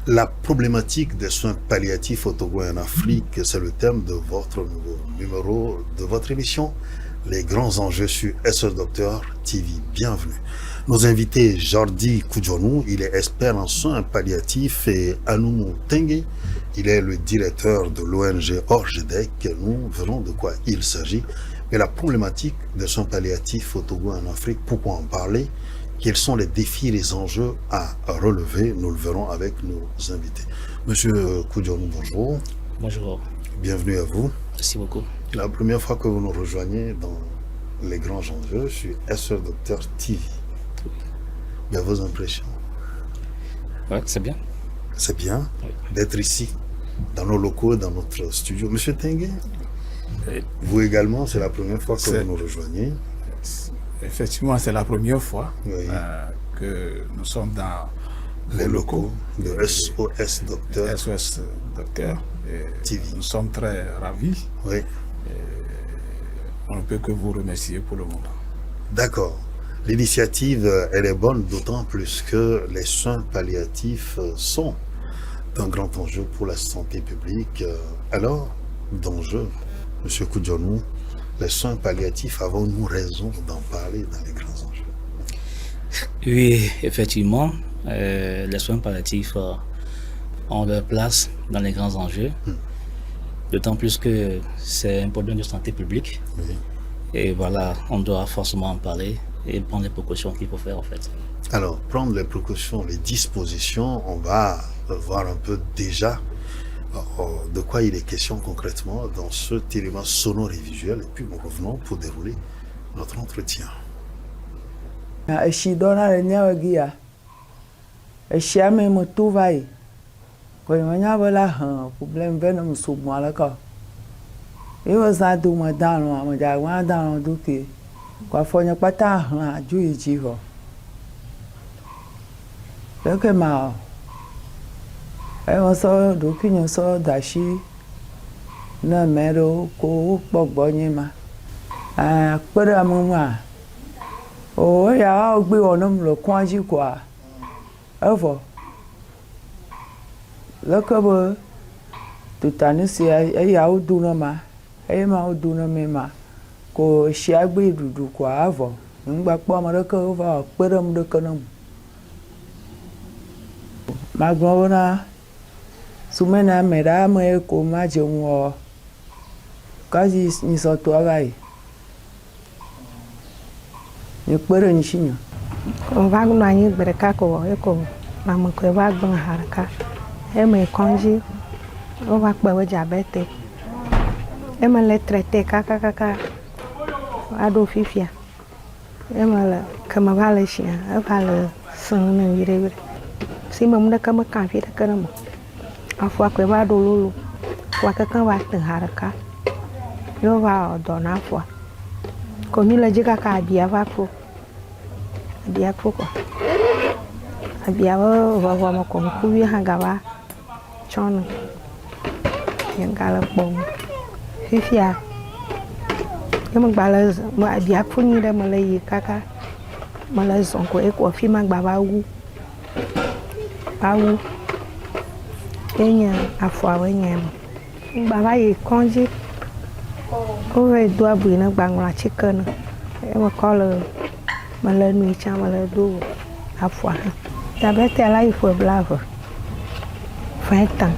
La problématique des soins palliatifs au Togo et en Afrique, c'est le thème de votre nouveau numéro de votre émission, Les grands enjeux sur SOS Docteur TV. Bienvenue. Nos invités, Jordi Koudjonou, il est expert en soins palliatifs, et Anoumou Tengue, il est le directeur de l'ONG Orgedec. Nous verrons de quoi il s'agit. Mais la problématique des soins palliatifs au Togo et en Afrique, pourquoi en parler? Quels sont les défis et les enjeux à relever? Nous le verrons avec nos invités. Monsieur Koudjonou, bonjour. Bonjour. Bienvenue à vous. Merci beaucoup. La première fois que vous nous rejoignez dans les grands enjeux sur SOS Docteur TV. Il y a vos impressions? Ouais, c'est bien. C'est bien Oui. d'être ici, dans nos locaux, dans notre studio. Monsieur Tengue, Et vous également, c'est la première fois que vous nous rejoignez. effectivement, c'est la première fois Oui. que nous sommes dans Les locaux de SOS Docteur SOS Docteur. Et TV. nous sommes très ravis. Oui, On ne peut que vous remercier pour le moment. d'accord. L'initiative, elle est bonne, d'autant plus que les soins palliatifs sont un grand enjeu pour la santé publique. Alors, d'enjeu, Monsieur Koudjonou, les soins palliatifs, avons-nous raison d'en parler dans les grands enjeux? Oui, effectivement, les soins palliatifs ont leur place dans les grands enjeux. D'autant plus que c'est un problème de santé publique. Oui. Et voilà, on doit forcément en parler et prendre les précautions qu'il faut faire en fait. Alors, prendre les précautions, les dispositions, on va voir un peu déjà de quoi il est question concrètement dans ce élément sonore et visuel, et puis nous revenons pour dérouler notre entretien. Esi dɔna le nyawo gi ya. Esia me me to va yi. Ko me nya be la problem ve ne me so mo ala ka. E wo za do mo dan lo mo ja wa dan lo do ke. Ko afo nya pata han aju yi ji ho. Le ke ma. E wo so do ki nyo so da shi na me ro ko gbogbo yin ma. Pere amu ma. Oh, ya ogbe onum lo kwanji kwa. Evo. Lokobo tutani si ya odu na ma. Ma odu na me ma. Ko si agbe dudu kwa avo. Ngba po ma ko va pere mu de kanam. Magbona sumena mera me ko ma je wo. Kazi ni so to agai. Ni pere ni shinyo. Ko vagu na nyi bereka ko e ko na mo ko vagu na haraka. E me konji o va pe we diabete. E me le traiter kaka ado fifia. E me le kama vale shia, e vale sun na yire. Si mo mna kama kan fi ta kana mo. Afwa ko va do lulu. Wa kaka va tin haraka. Yo va do na afwa. Ko mi la jika ka bia va ko. Bia ko ko. Bia va ma ko ku wi ha ga va. Chon. Yang gala bom. Fifia. Yo bala ma bia pu ni de ma le yi kaka. Ma la zon ko e ko fi ma gba ba wu. Ba wu. Enya afwa we nyem. Ba ba yi konji. Cô về đua bữa nó bằng là chicken em mà có là mà lên nuôi cha mà lên đua áp phá ta biết thế là phở blava phải tăng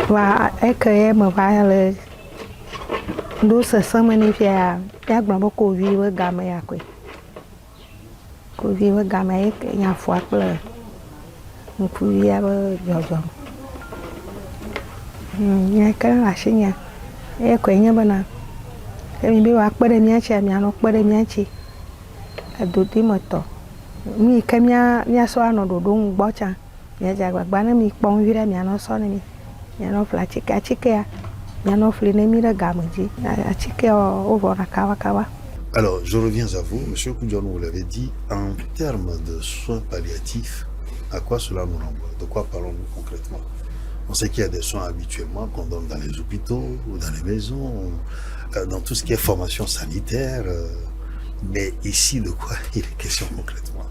và ấy cái em mà phải là đua sơ sơ mà đi phía các bạn bảo cô vi với gà mày à cô vi với gà mày cái nhà phá là cô vi với giò giò nhà cái là gì nhà e kwenye bana kemi bi wa kpere mi achi mi ano kpere mi achi adodi moto mi kemia mi so ano dodo ngbo cha mi ja gbagba na mi pon vire mi ano so ni mi ano fla chike ya mi ano fle ne mi ga moji achike over kawa. Alors, je reviens à vous, Monsieur Koudjonou, vous l'avez dit, en termes de soins palliatifs, à quoi cela nous renvoie? De quoi parlons-nous concrètement? On sait qu'il y a des soins habituellement qu'on donne dans les hôpitaux ou dans les maisons, dans tout ce qui est formation sanitaire. Mais ici, de quoi il est question concrètement?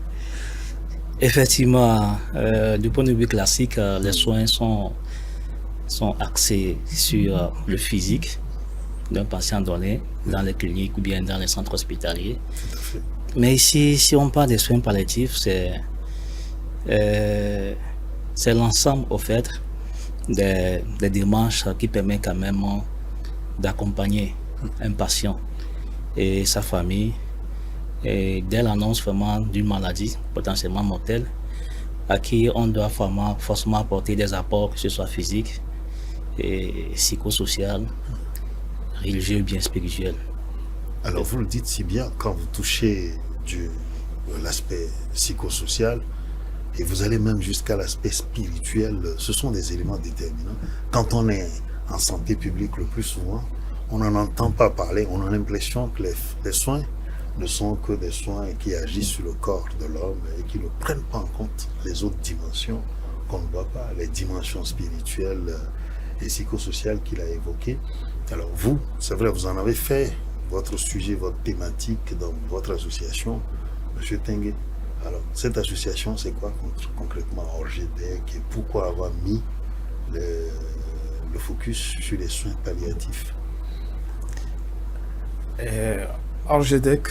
Effectivement, du point de vue classique, les soins sont axés sur le physique d'un patient donné dans les cliniques ou bien dans les centres hospitaliers. Mais ici, si on parle des soins palliatifs, c'est l'ensemble au fait des démarches qui permettent quand même d'accompagner un patient et sa famille et dès l'annonce vraiment d'une maladie potentiellement mortelle à qui on doit forcément apporter des apports, que ce soit physique et psychosocial, religieux ou bien spirituel. Alors vous le dites si bien, quand vous touchez l'aspect psychosocial et vous allez même jusqu'à l'aspect spirituel, ce sont des éléments déterminants. Quand on est en santé publique, le plus souvent, on n'en entend pas parler, on a l'impression que les soins ne sont que des soins qui agissent sur le corps de l'homme et qui ne prennent pas en compte les autres dimensions qu'on ne voit pas, les dimensions spirituelles et psychosociales qu'il a évoquées. Alors vous, c'est vrai, vous en avez fait votre sujet, votre thématique dans votre association, M. Tengue. Alors, cette association, c'est quoi concrètement Orgedec et pourquoi avoir mis le focus sur les soins palliatifs? Orgedec,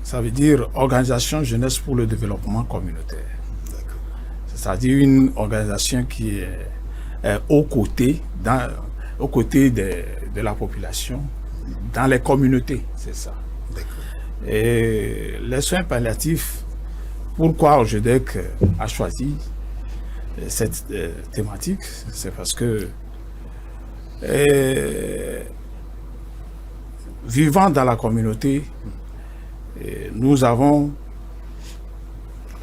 ça veut dire Organisation Jeunesse pour le Développement Communautaire. C'est-à-dire une organisation qui est aux côtés de la population, dans les communautés, c'est ça. Et les soins palliatifs, pourquoi Orgedec a choisi cette thématique, c'est parce que vivant dans la communauté, nous avons,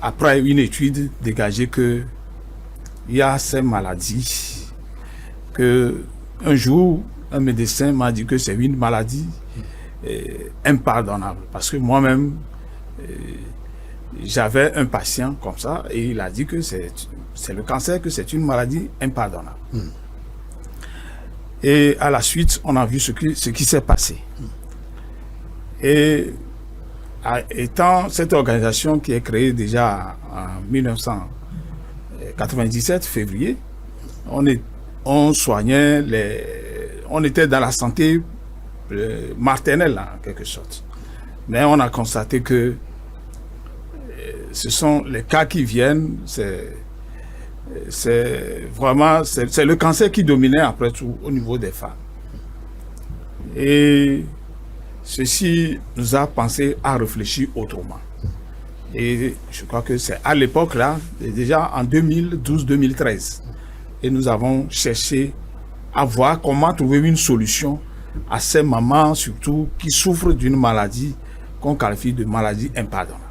après une étude, dégagé que il y a ces maladies que un jour, un médecin m'a dit que c'est une maladie impardonnable. Parce que moi-même, j'avais un patient comme ça et il a dit que c'est le cancer, que c'est une maladie impardonnable. Et à la suite, on a vu ce qui s'est passé. Et étant cette organisation qui est créée déjà en 1997, février, on soignait on était dans la santé maternelle en quelque sorte. Mais on a constaté que ce sont les cas qui viennent, c'est le cancer qui dominait après tout au niveau des femmes. Et ceci nous a pensé à réfléchir autrement. Et je crois que c'est à l'époque là, déjà en 2012-2013, et nous avons cherché à voir comment trouver une solution à ces mamans surtout qui souffrent d'une maladie qu'on qualifie de maladie impardonnable.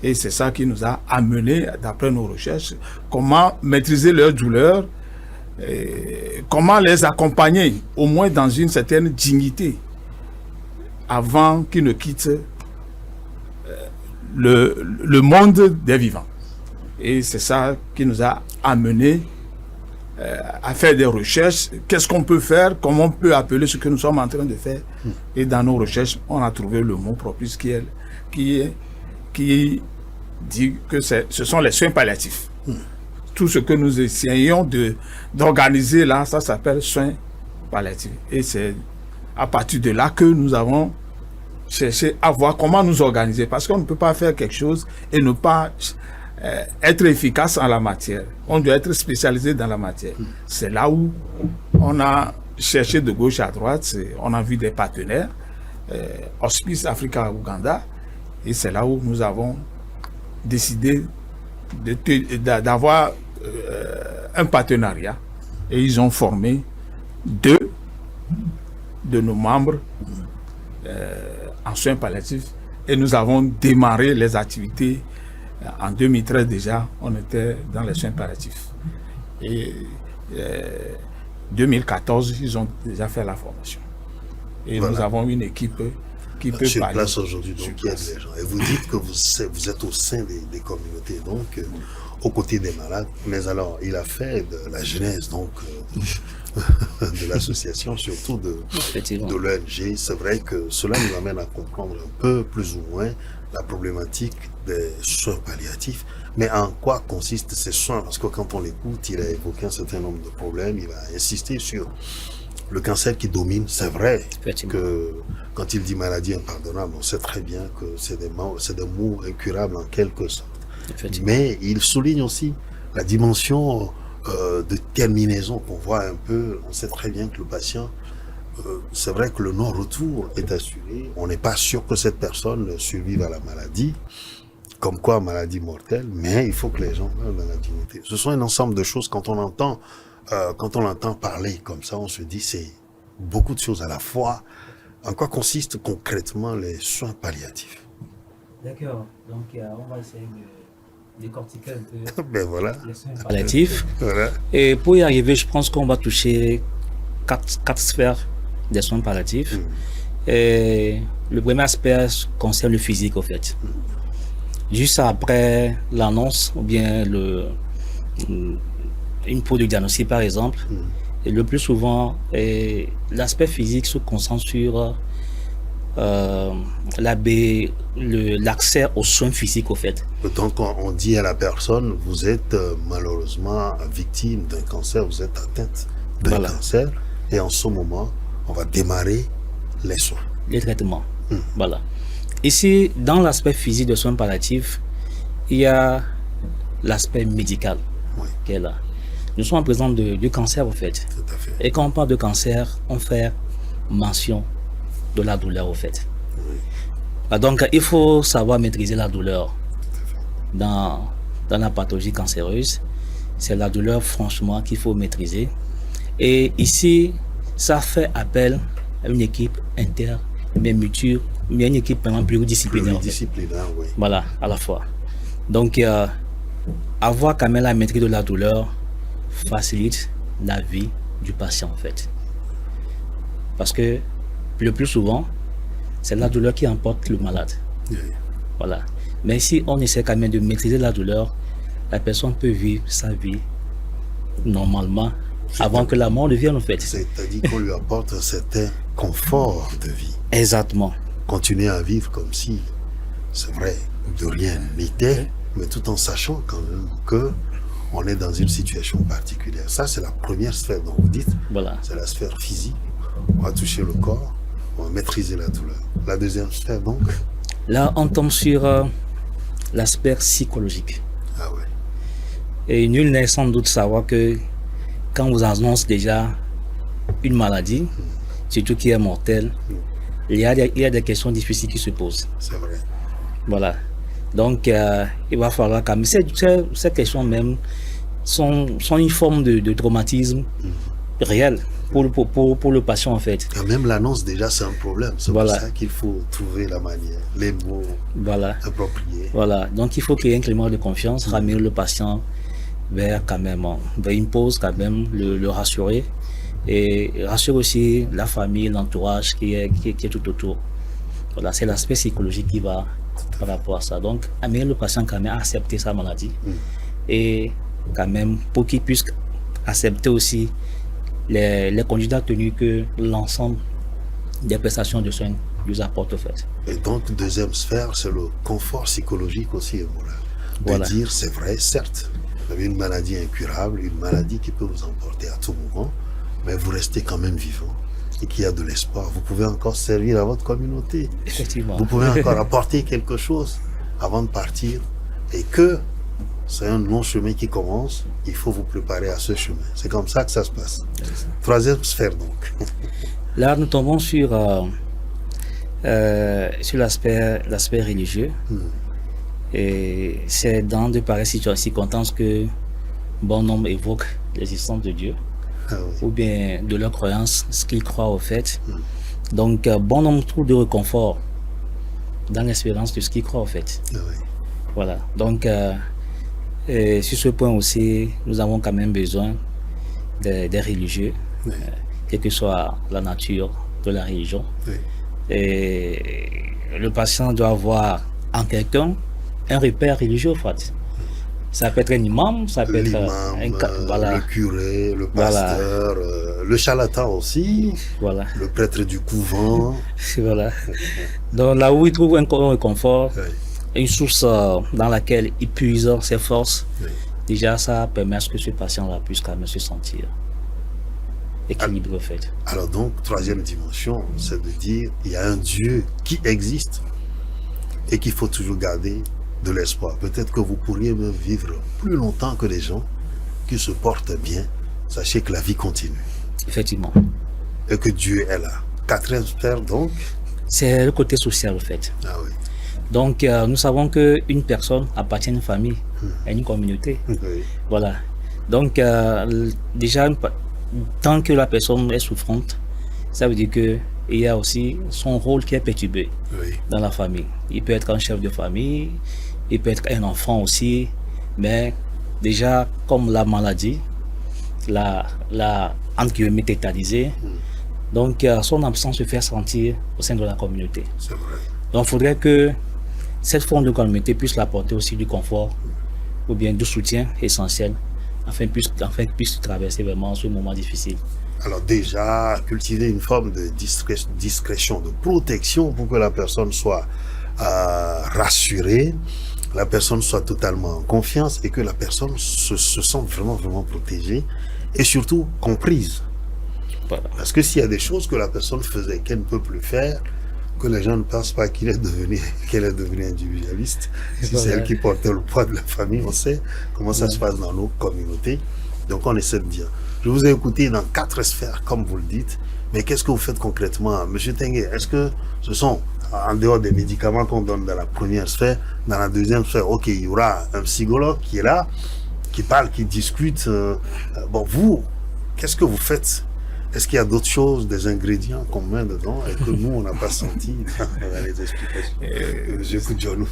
Et c'est ça qui nous a amené, d'après nos recherches, comment maîtriser leur douleur, comment les accompagner, au moins dans une certaine dignité, avant qu'ils ne quittent le monde des vivants. Et c'est ça qui nous a amené à faire des recherches. Qu'est-ce qu'on peut faire? Comment on peut appeler ce que nous sommes en train de faire? Et dans nos recherches, on a trouvé le mot propice qui dit que ce sont les soins palliatifs. Tout ce que nous essayons d'organiser là, ça s'appelle soins palliatifs. Et c'est à partir de là que nous avons cherché à voir comment nous organiser. Parce qu'on ne peut pas faire quelque chose et ne pas être efficace en la matière. On doit être spécialisé dans la matière. C'est là où on a cherché de gauche à droite, on a vu des partenaires, Hospice Africa Ouganda, et c'est là où nous avons décidé d'avoir un partenariat, et ils ont formé 2 de nos membres en soins palliatifs, et nous avons démarré les activités. En 2013 déjà, on était dans les soins palliatifs. Et 2014, ils ont déjà fait la formation. Et voilà. Nous avons une équipe qui peut sur parler. Place aujourd'hui, donc il y a des gens. Et vous dites que vous êtes au sein des communautés, donc aux côtés des malades. Mais alors, il a fait de la genèse, donc de l'association, surtout de l'ONG. C'est vrai que cela nous amène à comprendre un peu, plus ou moins, la problématique des soins palliatifs. Mais en quoi consistent ces soins? Parce que quand on l'écoute, il a évoqué un certain nombre de problèmes, il a insisté sur le cancer qui domine. C'est vrai que quand il dit maladie impardonnable, on sait très bien que c'est des maux incurables en quelque sorte. Mais il souligne aussi la dimension de terminaison qu'on voit un peu. On sait très bien que le patient, c'est vrai que le non-retour est assuré. On n'est pas sûr que cette personne survive à la maladie, comme quoi maladie mortelle, mais il faut que les gens meurent dans la dignité. Ce sont un ensemble de choses. Quand on l'entend parler comme ça, on se dit c'est beaucoup de choses à la fois. En quoi consistent concrètement les soins palliatifs? D'accord. Donc on va essayer de décortiquer un peu Ben voilà. les soins palliatifs. Voilà. Et pour y arriver, je pense qu'on va toucher quatre sphères des soins palliatifs. Et le premier aspect concerne le physique, au fait. Juste après l'annonce ou bien une peau de diagnostic, par exemple, et le plus souvent, l'aspect physique se concentre sur l'accès aux soins physiques, au fait. Donc on dit à la personne, vous êtes malheureusement victime d'un cancer, vous êtes atteinte d'un cancer, et en ce moment, on va démarrer les soins. Les traitements. Voilà. Ici, dans l'aspect physique de soins palliatifs, il y a l'aspect médical qui est là. Nous sommes en présence du cancer, en fait. Tout à fait. Et quand on parle de cancer, on fait mention de la douleur, au fait. Donc, il faut savoir maîtriser la douleur dans la pathologie cancéreuse. C'est la douleur, franchement, qu'il faut maîtriser. Et ici, ça fait appel à une équipe mais une équipe vraiment pluridisciplinaire. Pluridisciplinaire, oui. Voilà, à la fois. Donc, avoir quand même la maîtrise de la douleur facilite la vie du patient, en fait. Parce que le plus souvent, c'est la douleur qui emporte le malade. Oui. Voilà. Mais si on essaie quand même de maîtriser la douleur, la personne peut vivre sa vie normalement avant que la mort ne vienne, en fait. C'est-à-dire qu'on lui apporte un certain confort de vie. Exactement. Continuer à vivre comme si, c'est vrai, de rien n'était, mais tout en sachant quand même que on est dans une situation particulière. Ça, c'est la première sphère dont vous dites. Voilà. C'est la sphère physique. On va toucher le corps, on va maîtriser la douleur. La deuxième sphère, donc? Là, on tombe sur l'aspect psychologique. Ah ouais. Et nul n'est sans doute savoir que quand on vous annonce déjà une maladie, surtout qui est mortelle, il y a des questions difficiles qui se posent. C'est vrai. Voilà. Donc, il va falloir quand même... Ces questions même sont une forme de traumatisme réel pour le patient, en fait. Et même l'annonce, déjà, c'est un problème. C'est pour ça qu'il faut trouver la manière, les mots appropriés. Voilà. Donc, il faut qu'il y ait un climat de confiance, ramener le patient vers une pause, quand même, le rassurer. Et rassurer aussi la famille, l'entourage qui est tout autour. Voilà, c'est l'aspect psychologique qui va par rapport à ça. Donc, amener le patient quand même à accepter sa maladie et quand même pour qu'il puisse accepter aussi les conduites tenues que l'ensemble des prestations de soins lui apporte, au fait. Et donc, deuxième sphère, c'est le confort psychologique aussi et moral. De dire, c'est vrai, certes, vous avez une maladie incurable, une maladie qui peut vous emporter à tout moment, mais vous restez quand même vivant et qu'il y a de l'espoir. Vous pouvez encore servir à votre communauté. Effectivement. Vous pouvez encore apporter quelque chose avant de partir et que c'est un long chemin qui commence, il faut vous préparer à ce chemin. C'est comme ça que ça se passe. Troisième sphère, donc. Là, nous tombons sur l'aspect religieux. Et c'est dans de pareilles circonstances que bon nombre évoquent l'existence de Dieu. Ou bien de leur croyance, ce qu'ils croient au fait. Donc, bon nombre trouve de réconfort dans l'espérance de ce qu'ils croient au fait. Voilà. Donc, sur ce point aussi, nous avons quand même besoin des religieux, quelle que soit la nature de la religion. Et le patient doit avoir en quelqu'un un repère religieux, en fait. Ça peut être un imam, ça peut être le curé, le pasteur, le charlatan aussi, Voilà. le prêtre du couvent. Voilà. Donc là où il trouve un confort, Oui, une source dans laquelle il puise ses forces, oui. déjà ça permet à ce que ce patient-là puisse quand même se sentir équilibré, en fait. Alors donc, troisième dimension, c'est de dire il y a un Dieu qui existe et qu'il faut toujours garder de l'espoir. Peut-être que vous pourriez même vivre plus longtemps que les gens qui se portent bien. Sachez que la vie continue Effectivement. et que Dieu est là. Quatrième sphère, donc. C'est le côté social, en fait. Ah oui. Donc, nous savons qu'une personne appartient à une famille, à une communauté. Oui. Voilà. Donc, déjà, tant que la personne est souffrante, ça veut dire qu'il y a aussi son rôle qui est perturbé Oui. dans la famille. Il peut être un chef de famille, il peut être un enfant aussi, mais déjà, comme la maladie, la entre guillemets tétanisée, donc son absence se fait sentir au sein de la communauté. C'est vrai. Donc, il faudrait que cette forme de communauté puisse l'apporter aussi du confort ou bien du soutien essentiel afin qu'il puisse traverser vraiment ce moment difficile. Alors déjà, cultiver une forme de discrétion, de protection pour que la personne soit rassurée, la personne soit totalement en confiance et que la personne se sente vraiment protégée et surtout comprise. Voilà. Parce que s'il y a des choses que la personne faisait qu'elle ne peut plus faire, que les gens ne pensent pas qu'elle est devenue individualiste, si c'est elle qui portait le poids de la famille, on sait comment ça se passe dans nos communautés. Donc on essaie de dire. Je vous ai écouté dans 4 sphères, comme vous le dites, mais qu'est-ce que vous faites concrètement? Monsieur Tengue, est-ce que ce sont, en dehors des médicaments qu'on donne dans la première sphère, dans la deuxième sphère, ok, il y aura un psychologue qui est là, qui parle, qui discute. Bon, vous, qu'est-ce que vous faites? Est-ce qu'il y a d'autres choses, des ingrédients qu'on met dedans et que nous, on n'a pas senti dans les explications? J'écoute John.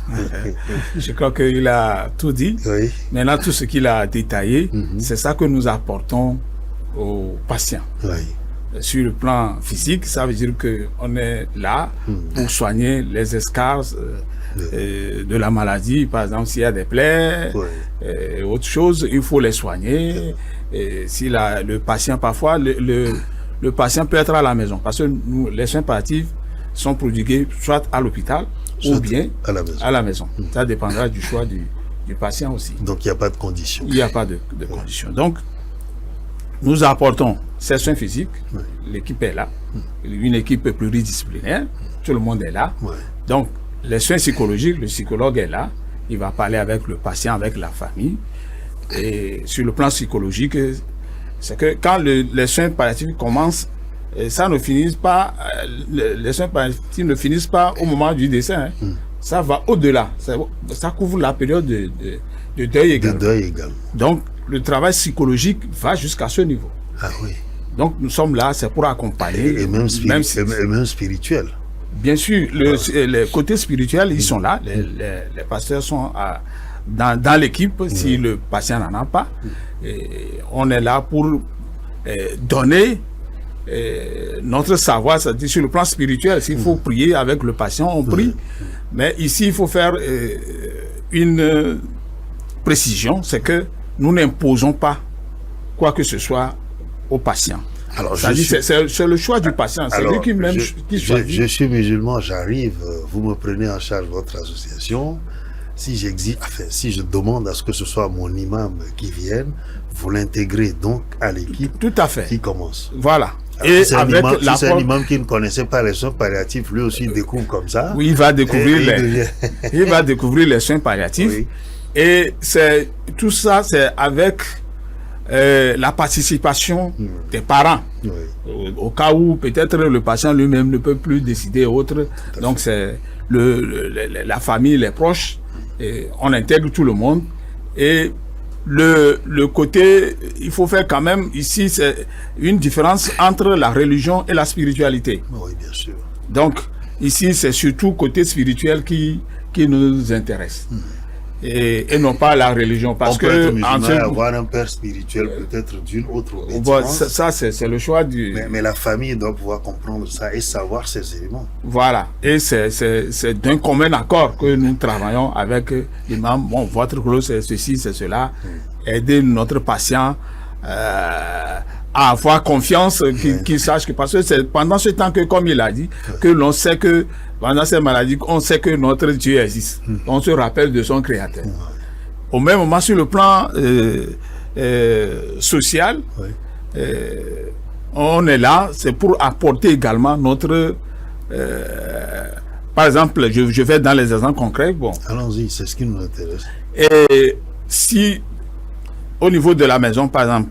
Je crois qu'il a tout dit. Oui. Maintenant, tout ce qu'il a détaillé, c'est ça que nous apportons aux patients. Oui. Sur le plan physique, ça veut dire qu'on est là pour soigner les escarres de la maladie. Par exemple, s'il y a des plaies, autre chose, il faut les soigner. Et si le patient, parfois, le patient peut être à la maison. Parce que nous, les soins palliatifs sont prodigués soit à l'hôpital ou bien à la maison. Ça dépendra du choix du patient aussi. Donc, il n'y a pas de conditions. Il n'y a pas de conditions. Donc, nous apportons ces soins physiques. L'équipe est là. Une équipe pluridisciplinaire. Tout le monde est là. Donc, les soins psychologiques, le psychologue est là. Il va parler avec le patient, avec la famille. Et sur le plan psychologique, c'est que quand les soins palliatifs commencent, ça ne finit pas, les soins palliatifs ne finissent pas au moment du décès. Hein. Ça va au-delà. Ça couvre la période de deuil également. De deuil également. Donc, le travail psychologique va jusqu'à ce niveau. Ah oui. Donc, nous sommes là, c'est pour accompagner. Et même spirituel. Bien sûr, les côtés spirituels, ils sont là. Les pasteurs sont dans l'équipe, si le patient n'en a pas. Et on est là pour donner notre savoir, c'est-à-dire sur le plan spirituel. S'il faut prier avec le patient, on prie. Mais ici, il faut faire une précision, c'est que nous n'imposons pas quoi que ce soit au patient. Alors, c'est le choix du patient, c'est lui qui choisit. Je suis musulman, j'arrive, vous me prenez en charge votre association. Si si je demande à ce que ce soit mon imam qui vienne, vous l'intégrez donc à l'équipe. Tout à fait. Qui commence. Voilà. Alors, et si c'est un imam qui ne connaissait pas les soins palliatifs, lui aussi découvre comme ça. Oui, il va découvrir il va découvrir les soins palliatifs. Oui. Et tout ça, c'est avec la participation des parents. Au cas où peut-être le patient lui-même ne peut plus décider autre. Donc c'est la famille, les proches. Et on intègre tout le monde. Et le côté, il faut faire quand même, ici, c'est une différence entre la religion et la spiritualité. Oui, bien sûr. Donc, ici, c'est surtout côté spirituel qui nous intéresse. Et non pas la religion. Parce que avoir un père spirituel peut-être d'une autre obédience. Ça c'est le choix du... Mais la famille doit pouvoir comprendre ça et savoir ces éléments. Voilà. Et c'est d'un commun accord que nous travaillons avec l'imam. Bon, votre rôle c'est ceci, c'est cela. Aider notre patient à avoir confiance, qu'ils sachent que, parce que c'est pendant ce temps que, comme il a dit, que l'on sait que, pendant ces maladies, on sait que notre Dieu existe. On se rappelle de son Créateur. Au même moment, sur le plan social, on est là, c'est pour apporter également notre... par exemple, je vais dans les exemples concrets. Bon. Allons-y, c'est ce qui nous intéresse. Et si, au niveau de la maison, par exemple,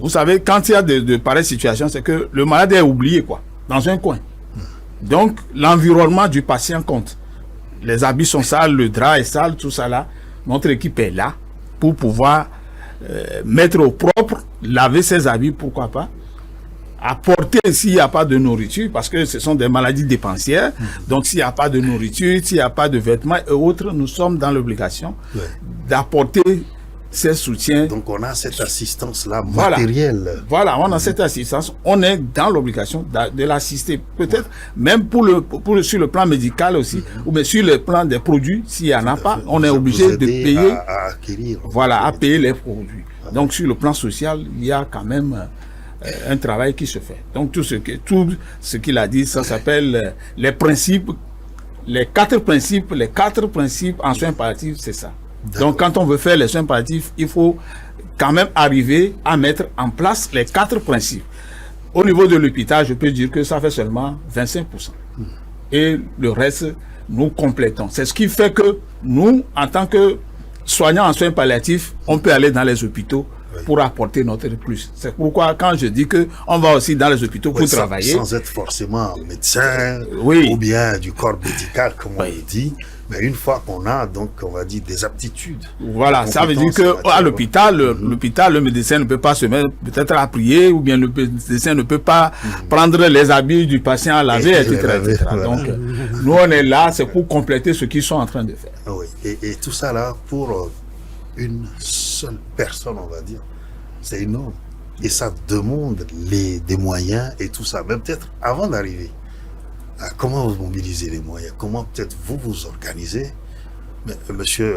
vous savez, quand il y a de pareilles situations, c'est que le malade est oublié, quoi, dans un coin. Donc, l'environnement du patient compte. Les habits sont sales, le drap est sale, tout ça là. Notre équipe est là pour pouvoir mettre au propre, laver ses habits, pourquoi pas. Apporter s'il n'y a pas de nourriture, parce que ce sont des maladies dépensières. Donc, s'il n'y a pas de nourriture, s'il n'y a pas de vêtements et autres, nous sommes dans l'obligation d'apporter ces soutiens. Donc, on a cette assistance-là matérielle. Voilà, on a cette assistance. On est dans l'obligation de l'assister. Peut-être même sur le plan médical aussi, ou bien sur le plan des produits, s'il n'y en a pas, on est obligé de payer. À acquérir. Voilà, à payer les produits. Donc, sur le plan social, il y a quand même un travail qui se fait. Donc tout ce qu'il a dit, ça s'appelle les principes, les quatre principes en soins palliatifs, c'est ça. Donc quand on veut faire les soins palliatifs, il faut quand même arriver à mettre en place les 4 principes. Au niveau de l'hôpital, je peux dire que ça fait seulement 25%. Et le reste, nous complétons. C'est ce qui fait que nous, en tant que soignants en soins palliatifs, on peut aller dans les hôpitaux pour apporter notre plus. C'est pourquoi quand je dis que on va aussi dans les hôpitaux pour travailler, sans être forcément médecin ou bien du corps médical comme on le dit, mais une fois qu'on a donc on va dire des aptitudes. Voilà, ça veut dire que à l'hôpital, le médecin ne peut pas se mettre peut-être à prier, ou bien le médecin ne peut pas prendre les habits du patient à laver, etc. Donc nous on est là, c'est pour compléter ce qu'ils sont en train de faire. Oui, et tout ça là pour une seule personne, on va dire, c'est énorme. Et ça demande des moyens et tout ça. Mais peut-être avant d'arriver à comment vous mobilisez les moyens, comment peut-être vous organisez. Mais monsieur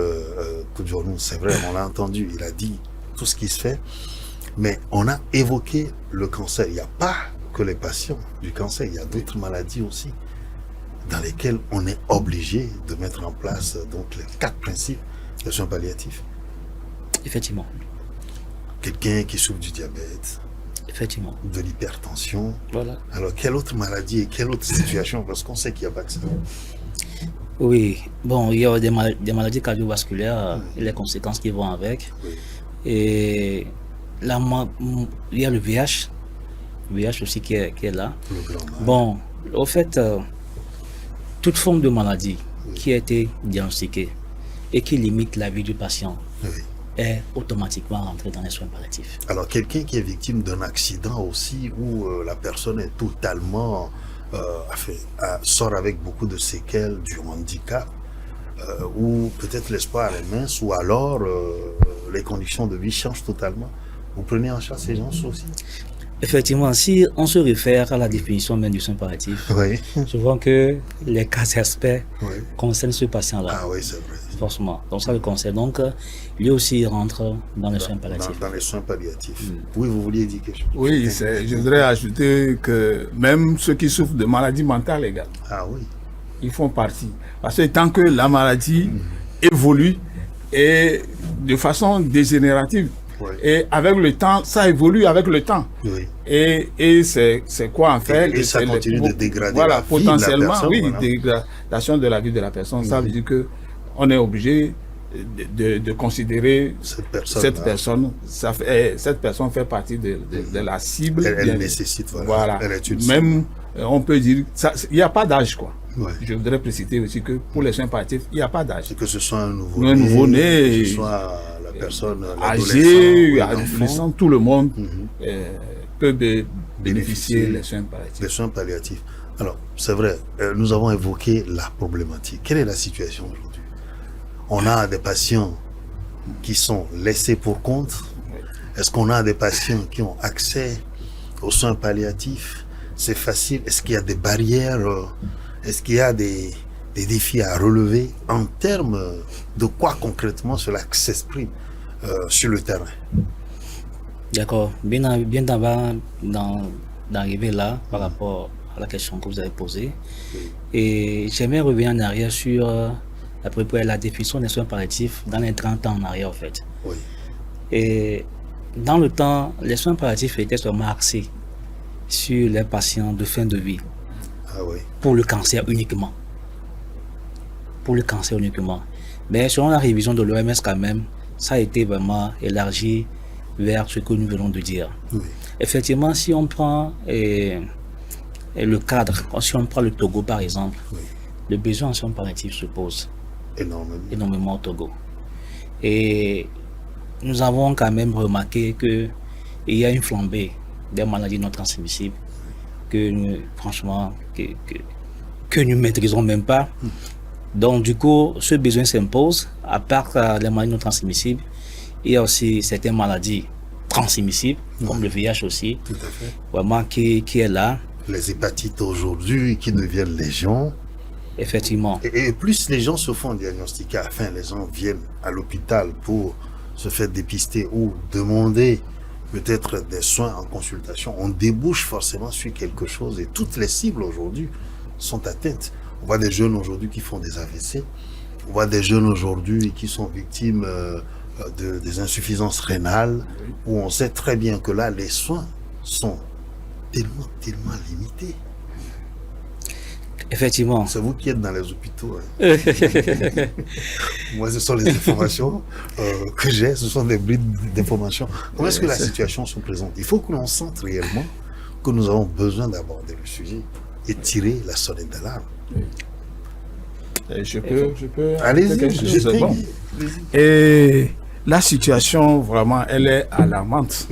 Koudjouarnoun, c'est vrai, on l'a entendu, il a dit tout ce qui se fait, mais on a évoqué le cancer. Il n'y a pas que les patients du cancer, il y a d'autres maladies aussi dans lesquelles on est obligé de mettre en place donc les 4 principes des soins palliatifs. Effectivement. Quelqu'un qui souffre du diabète, effectivement, de l'hypertension. Voilà. Alors, quelle autre maladie et quelle autre situation? Parce qu'on sait qu'il n'y a pas que ça. Oui, bon, il y a des maladies cardiovasculaires et les conséquences qui vont avec. Oui. Et là, il y a le VIH aussi qui est là. Le grand mal. Bon, au fait, toute forme de maladie qui a été diagnostiquée et qui limite la vie du patient est automatiquement rentré dans les soins palliatifs. Alors, quelqu'un qui est victime d'un accident aussi, où la personne est totalement, sort avec beaucoup de séquelles du handicap, ou peut-être l'espoir est mince, ou alors les conditions de vie changent totalement. Vous prenez en charge ces gens aussi? Effectivement, si on se réfère à la définition même du soin palliatif, je vois que les 4 aspects concernent ce patient-là. Ah oui, c'est vrai. Forcément. Donc ça le concerne. Donc lui aussi rentre dans les soins palliatifs. Dans les soins palliatifs. Oui, vous vouliez dire quelque chose? Oui, je voudrais ajouter que même ceux qui souffrent de maladies mentales également, ils font partie. Parce que tant que la maladie évolue et de façon dégénérative, et avec le temps, ça évolue avec le temps. Et c'est quoi en fait? Et ça continue de dégrader voilà, la vie potentiellement, de la personne, oui, dégradation de la vie de la personne. Ça veut dire que on est obligé de considérer cette personne. Cette personne fait partie de la cible. Elle nécessite, voilà. Elle est une cible. Même, on peut dire, il n'y a pas d'âge, quoi. Je voudrais préciser aussi que pour les soins palliatifs, il n'y a pas d'âge. Que ce soit un nouveau-né, que ce soit la personne âgée, adolescent, tout le monde peut bénéficier des soins palliatifs. Des soins palliatifs. Alors, c'est vrai, nous avons évoqué la problématique. Quelle est la situation aujourd'hui? On a des patients qui sont laissés pour compte. Est-ce qu'on a des patients qui ont accès aux soins palliatifs? C'est facile? Est-ce qu'il y a des barrières? Est-ce qu'il y a des défis à relever? En termes de quoi concrètement cela s'exprime sur le terrain? D'accord. Bien avant d'arriver là par rapport à la question que vous avez posée. Et j'aimerais revenir en arrière sur à peu près la définition des soins palliatifs dans les 30 ans en arrière en fait. Oui. Et dans le temps, les soins palliatifs étaient seulement axés sur les patients de fin de vie. Ah oui. Pour le cancer uniquement. Pour le cancer uniquement. Mais selon la révision de l'OMS quand même, ça a été vraiment élargi vers ce que nous venons de dire. Oui. Effectivement, si on prend le cadre, si on prend le Togo par exemple, Oui. le besoin en soins palliatifs se pose Énormément. au Togo. Et nous avons quand même remarqué qu'il y a une flambée des maladies non transmissibles que nous, franchement, que nous ne maîtrisons même pas. Donc du coup, ce besoin s'impose. À part les maladies non transmissibles, il y a aussi certaines maladies transmissibles, comme le VIH aussi, Tout à fait. vraiment qui est là. Les hépatites aujourd'hui qui deviennent légion. Effectivement. Et plus les gens se font diagnostiquer, enfin les gens viennent à l'hôpital pour se faire dépister ou demander peut-être des soins en consultation, on débouche forcément sur quelque chose et toutes les cibles aujourd'hui sont atteintes. On voit des jeunes aujourd'hui qui font des AVC, on voit des jeunes aujourd'hui qui sont victimes des insuffisances rénales, où on sait très bien que là les soins sont tellement limités. Effectivement. C'est vous qui êtes dans les hôpitaux. Hein. Moi, ce sont les informations que j'ai, ce sont des bribes d'informations. Comment est-ce que la situation se présente? Il faut que l'on sente réellement que nous avons besoin d'aborder le sujet et tirer la sonnette d'alarme. Je peux. Allez-y, Bon. Et la situation, vraiment, elle est alarmante.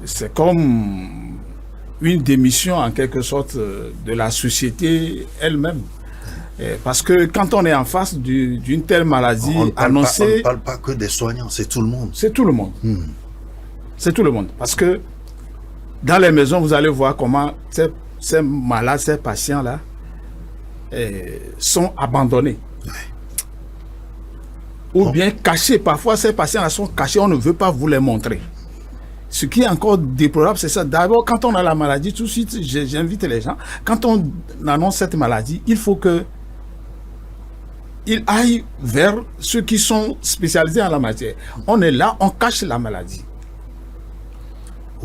C'est comme une démission en quelque sorte de la société elle-même. Parce que quand on est en face d'une telle maladie annoncée... On ne parle pas que des soignants, c'est tout le monde. C'est tout le monde. C'est tout le monde. Parce que dans les maisons, vous allez voir comment ces malades, ces patients-là sont abandonnés. Ou bien cachés. Parfois, ces patients-là sont cachés, on ne veut pas vous les montrer. Ce qui est encore déplorable, c'est ça. D'abord, quand on a la maladie, tout de suite, j'invite les gens, quand on annonce cette maladie, il faut que ils aillent vers ceux qui sont spécialisés en la matière. On est là, on cache la maladie.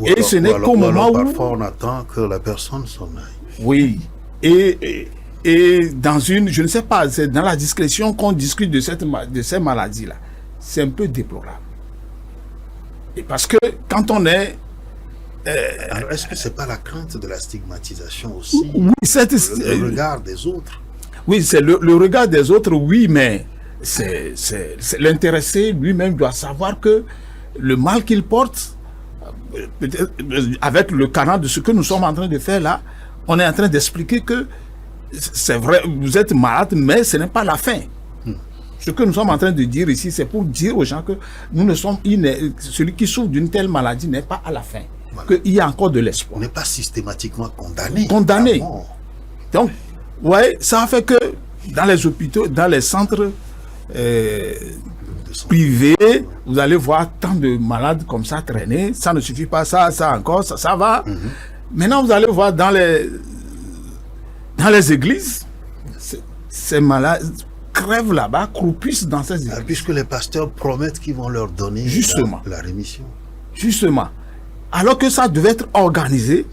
Et ce n'est qu'au moment où... Parfois, on attend que la personne s'en aille. Oui. Et dans une... Je ne sais pas, c'est dans la discrétion qu'on discute de ces maladies-là. C'est un peu déplorable. Et parce que quand on est... Alors, est-ce que ce n'est pas la crainte de la stigmatisation aussi? Oui, le regard des autres. Oui, c'est le regard des autres, oui, mais c'est l'intéressé lui-même doit savoir que le mal qu'il porte, avec le canal de ce que nous sommes en train de faire là, on est en train d'expliquer que c'est vrai, vous êtes malade, mais ce n'est pas la fin. Ce que nous sommes en train de dire ici, c'est pour dire aux gens que nous ne sommes, celui qui souffre d'une telle maladie n'est pas à la fin. Voilà. Qu'il y a encore de l'espoir. On n'est pas systématiquement condamné. Condamné. Donc, ouais, ça fait que dans les hôpitaux, dans les centres privés, vous allez voir tant de malades comme ça traîner. Ça ne suffit pas, ça encore, ça va. Maintenant, vous allez voir dans les églises, ces malades crèvent là-bas, croupissent dans ces églises. Puisque les pasteurs promettent qu'ils vont leur donner la rémission. Justement. Alors que ça devait être organisé,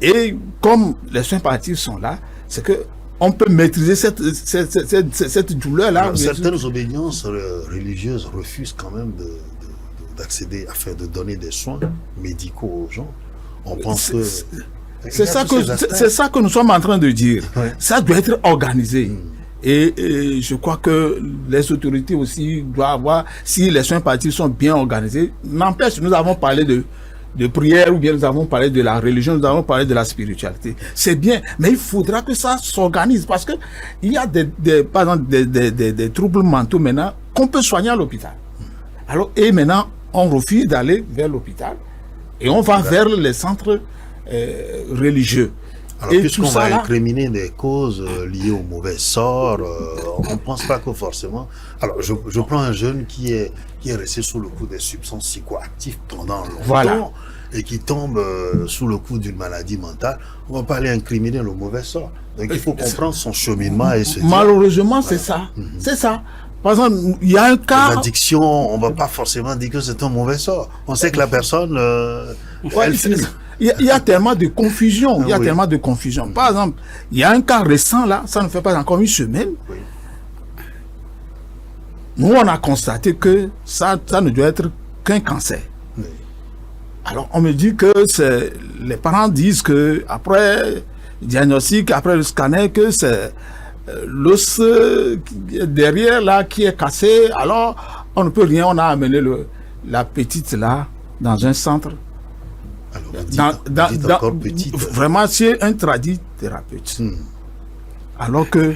et comme les soins palliatifs sont là, c'est que on peut maîtriser cette douleur-là. Certaines obédiences religieuses refusent quand même d'accéder, afin de donner des soins médicaux aux gens. On pense que... C'est ça que nous sommes en train de dire. Ouais. Ça doit être organisé. Et je crois que les autorités aussi doivent avoir, si les soins palliatifs sont bien organisés, n'empêche, nous avons parlé de prière, ou bien nous avons parlé de la religion, nous avons parlé de la spiritualité. C'est bien, mais il faudra que ça s'organise, parce que il y a par exemple des troubles mentaux maintenant qu'on peut soigner à l'hôpital. Alors, et maintenant, on refuse d'aller vers l'hôpital et on va vers les centres religieux. Alors, Et puisqu'on tout ça, va là- incriminer des causes liées au mauvais sort, on ne pense pas que forcément... Alors, je prends un jeune qui est resté sous le coup des substances psychoactives pendant longtemps Voilà. et qui tombe sous le coup d'une maladie mentale. On ne va pas aller incriminer le mauvais sort. Donc, il faut comprendre son cheminement et se dire... Malheureusement, c'est ça. C'est ça. Par exemple, il y a un cas... L'addiction, on ne va pas forcément dire que c'est un mauvais sort. On sait que la personne... Ouais, elle fume. il y a tellement de confusion. Il y a Oui. tellement de confusion. Par exemple, il y a un cas récent là, ça ne fait pas encore une semaine. Oui. Nous, on a constaté que ça ne doit être qu'un cancer. Oui. Alors, on me dit que les parents disent que après le diagnostic, après le scanner, que c'est l'os derrière là qui est cassé. Alors, on ne peut rien. On a amené la petite là dans un centre. Alors, vous dites encore petite. Vraiment, c'est un tradithérapeute. Hmm. Alors que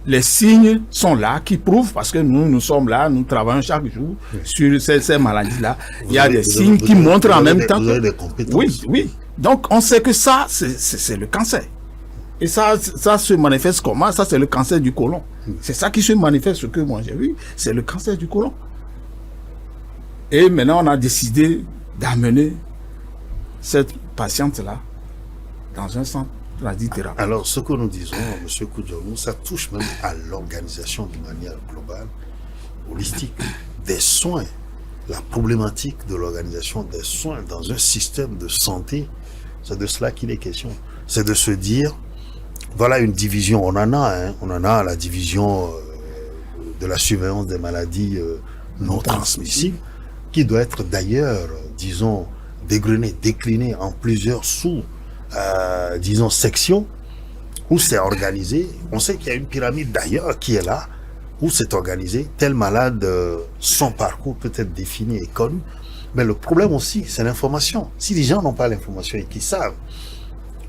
les signes sont là qui prouvent, parce que nous sommes là, nous travaillons chaque jour sur ces maladies-là. Il y a des signes qui montrent en même temps Vous avez que... des compétences. Oui, oui. Donc, on sait que ça, c'est le cancer. Et ça se manifeste comment? Ça, c'est le cancer du côlon. C'est ça qui se manifeste, ce que moi j'ai vu, c'est le cancer du côlon. Et maintenant, on a décidé d'amener cette patiente-là dans un centre radiothérapie. Alors, ce que nous disons, M. Koudjounou, ça touche même à l'organisation de manière globale, holistique, des soins. La problématique de l'organisation des soins dans un système de santé, c'est de cela qu'il est question. C'est de se dire, voilà une division, on en a la division de la surveillance des maladies non transmissibles, qui doit être d'ailleurs, disons, décliné en plusieurs disons, sections, où c'est organisé. On sait qu'il y a une pyramide d'ailleurs qui est là, où c'est organisé. Tel malade, son parcours peut être défini et connu. Mais le problème aussi, c'est l'information. Si les gens n'ont pas l'information et qu'ils savent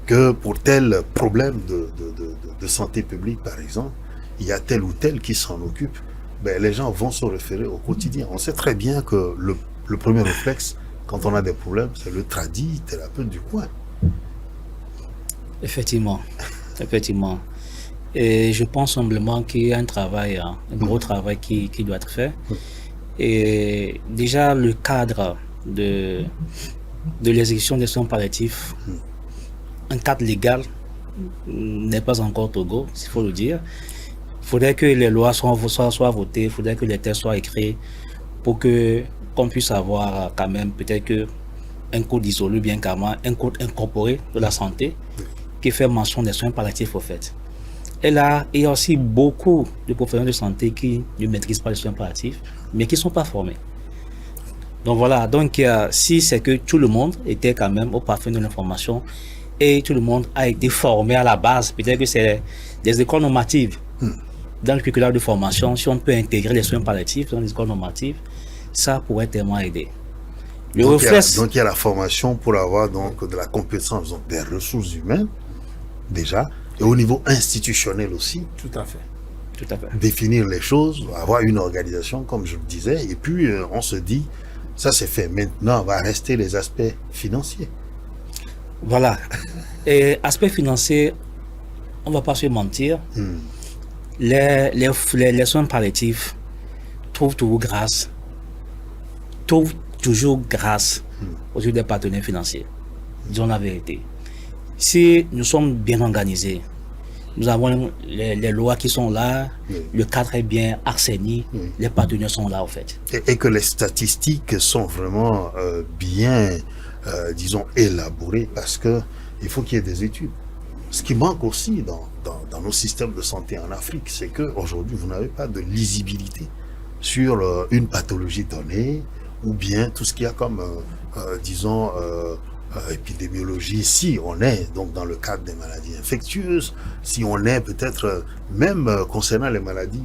que pour tel problème de santé publique, par exemple, il y a tel ou tel qui s'en occupe, ben, les gens vont se référer au quotidien. On sait très bien que le premier réflexe, quand on a des problèmes, c'est le thérapeute du coin. Effectivement, effectivement. Et je pense humblement qu'il y a un travail, un gros travail qui doit être fait. Et déjà, le cadre de l'exécution des soins palliatifs, un cadre légal n'est pas encore au go, s'il faut le dire. Il faudrait que les lois soient votées, il faudrait que les textes soient écrits pour qu'on puisse avoir quand même peut-être un code isolé, bien carrément, un code incorporé de la santé qui fait mention des soins palliatifs au fait. Et là, il y a aussi beaucoup de professionnels de santé qui ne maîtrisent pas les soins palliatifs, mais qui ne sont pas formés. Donc voilà, donc si c'est que tout le monde était quand même au parfum de l'information et tout le monde a été formé à la base, peut-être que c'est des écoles normatives. Dans le curriculum de formation, si on peut intégrer les soins palliatifs dans les écoles normatives, ça pourrait tellement aider. Donc il y a la formation pour avoir donc de la compétence, donc des ressources humaines, déjà, et au niveau institutionnel aussi. Tout à fait. Tout à fait. Définir les choses, avoir une organisation, comme je le disais, et puis on se dit, ça c'est fait. Maintenant, va rester les aspects financiers. Voilà. Et aspect financier, on ne va pas se mentir, les soins palliatifs trouvent toujours grâce aux yeux des partenaires financiers. Disons la vérité. Si nous sommes bien organisés, nous avons les lois qui sont là, le cadre est bien assaini, les partenaires sont là en fait. Et que les statistiques sont vraiment bien, disons, élaborées, parce que il faut qu'il y ait des études. Ce qui manque aussi dans nos systèmes de santé en Afrique, c'est qu'aujourd'hui, vous n'avez pas de lisibilité sur une pathologie donnée, ou bien tout ce qu'il y a comme, disons, épidémiologie, si on est donc dans le cadre des maladies infectieuses, si on est peut-être même concernant les maladies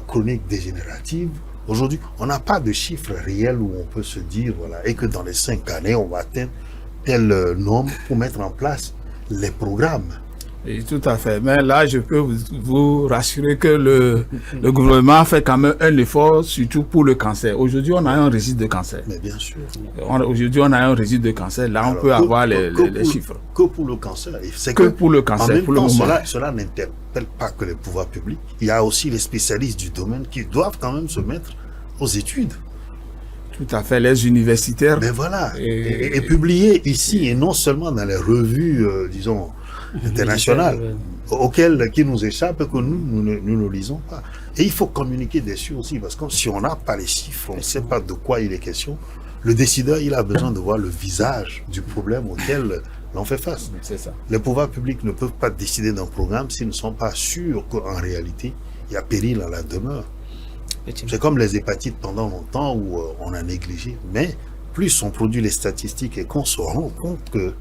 chroniques dégénératives. Aujourd'hui, on n'a pas de chiffres réels où on peut se dire, voilà, et que dans les 5 années, on va atteindre tel nombre pour mettre en place les programmes. Et tout à fait. Mais là, je peux vous rassurer que le gouvernement fait quand même un effort, surtout pour le cancer. Aujourd'hui, on a un registre de cancer. Mais bien sûr. Aujourd'hui, on a un registre de cancer. Là, on peut avoir les chiffres. Que pour le cancer. C'est que pour le cancer, en même pour le temps, moment. Cela n'interpelle pas que les pouvoirs publics. Il y a aussi les spécialistes du domaine qui doivent quand même se mettre aux études. Tout à fait, les universitaires. Mais voilà. Et publier ici, et non seulement dans les revues, disons, internationales, qui nous échappent et que nous ne lisons pas. Et il faut communiquer dessus aussi, parce que si on n'a pas les chiffres, on ne sait pas de quoi il est question. Le décideur, il a besoin de voir le visage du problème auquel l'on fait face. C'est ça. Les pouvoirs publics ne peuvent pas décider d'un programme s'ils ne sont pas sûrs qu'en réalité, il y a péril à la demeure. C'est comme les hépatites pendant longtemps où on a négligé. Mais plus on produit les statistiques et qu'on se rend compte que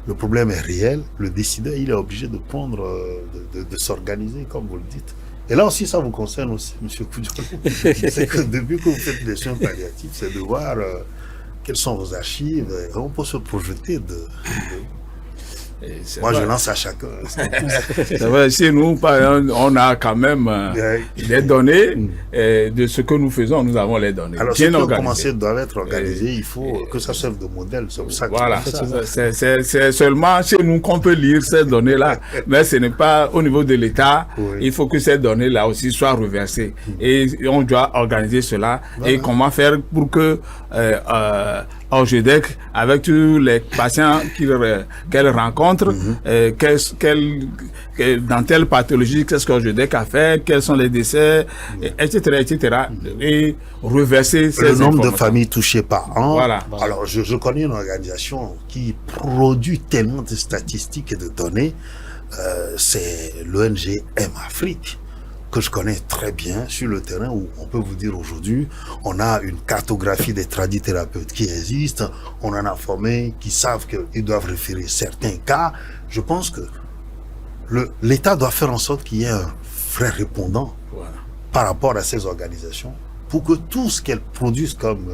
le problème est réel, le décideur, il est obligé de prendre, de s'organiser, comme vous le dites. Et là aussi, ça vous concerne aussi, M. Koudjolo. C'est que depuis que vous faites des soins palliatifs, c'est de voir quelles sont vos archives. Et on peut se projeter Moi, je lance à chacun. C'est vrai, chez nous, on a quand même les données de ce que nous faisons, nous avons les données. Alors, ceux qui ont commencé doivent être organisés, il faut que ça serve de modèle. C'est pour ça que voilà, c'est seulement chez nous qu'on peut lire ces données-là, mais ce n'est pas au niveau de l'État. Oui. Il faut que ces données-là aussi soient reversées. Et on doit organiser cela. Voilà. Et comment faire pour que ORGEDEC, avec tous les patients qu'elle rencontre, dans telle pathologie, qu'est-ce que ORGEDEC a fait, quels sont les décès, etc., et reverser ces le nombre de familles touchées par an. Voilà. Alors, je connais une organisation qui produit tellement de statistiques et de données, c'est l'ONG M-Afrique, que je connais très bien sur le terrain, où on peut vous dire aujourd'hui, on a une cartographie des tradithérapeutes qui existent, on en a formé, qui savent qu'ils doivent référer certains cas. Je pense que l'État doit faire en sorte qu'il y ait un vrai répondant par rapport à ces organisations, pour que tout ce qu'elles produisent comme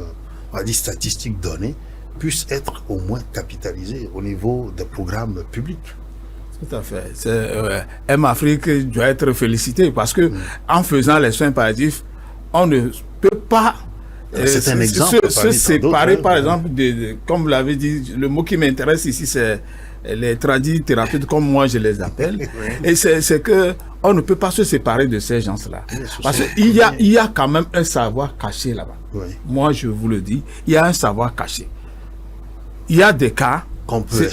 on va dire, statistiques données puisse être au moins capitalisé au niveau des programmes publics. Tout à fait. M-Afrique doit être félicité parce que en faisant les soins palliatifs, on ne peut pas c'est un exemple, se séparer, par exemple, comme vous l'avez dit, le mot qui m'intéresse ici, c'est les tradithérapeutes, comme moi je les appelle. Et c'est que on ne peut pas se séparer de ces gens-là. Parce qu'il y a quand même un savoir caché là-bas. Oui. Moi, je vous le dis, il y a un savoir caché. Il y a des cas qu'on peut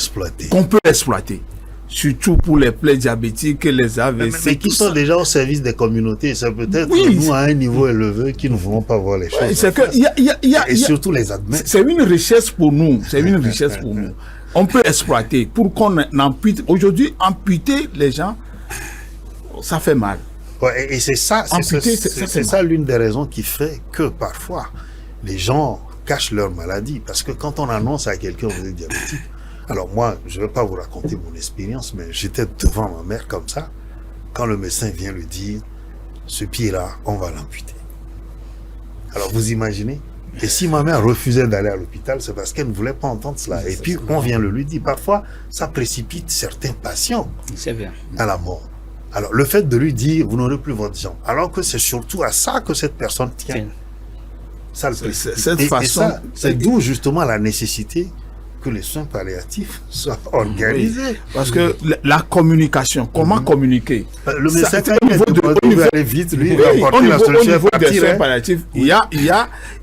exploiter. Surtout pour les plaies diabétiques, les AVC. Mais qui sont déjà au service des communautés. C'est peut-être nous, à un niveau élevé, qui ne voulons pas voir les choses. C'est que et surtout les admettre. C'est une richesse pour nous. C'est une richesse pour nous. On peut exploiter pour qu'on ampute. Aujourd'hui, amputer les gens, ça fait mal. Ouais, et c'est ça, c'est ça l'une des raisons qui fait que parfois, les gens cachent leur maladie. Parce que quand on annonce à quelqu'un vous êtes diabétique, alors moi, je ne vais pas vous raconter mon expérience, mais j'étais devant ma mère comme ça, quand le médecin vient lui dire, ce pied-là, on va l'amputer. Alors vous imaginez? Et si ma mère refusait d'aller à l'hôpital, c'est parce qu'elle ne voulait pas entendre cela. Et puis on vient le lui dire. Parfois, ça précipite certains patients à la mort. Alors le fait de lui dire, vous n'aurez plus votre jambe, alors que c'est surtout à ça que cette personne tient. Ça le précipite. C'est d'où justement la nécessité que les soins palliatifs soient organisés. Oui, parce que la communication, comment communiquer? Le médecin, au niveau aller vite, lui, il va apporter la solution. Au niveau des soins palliatifs, il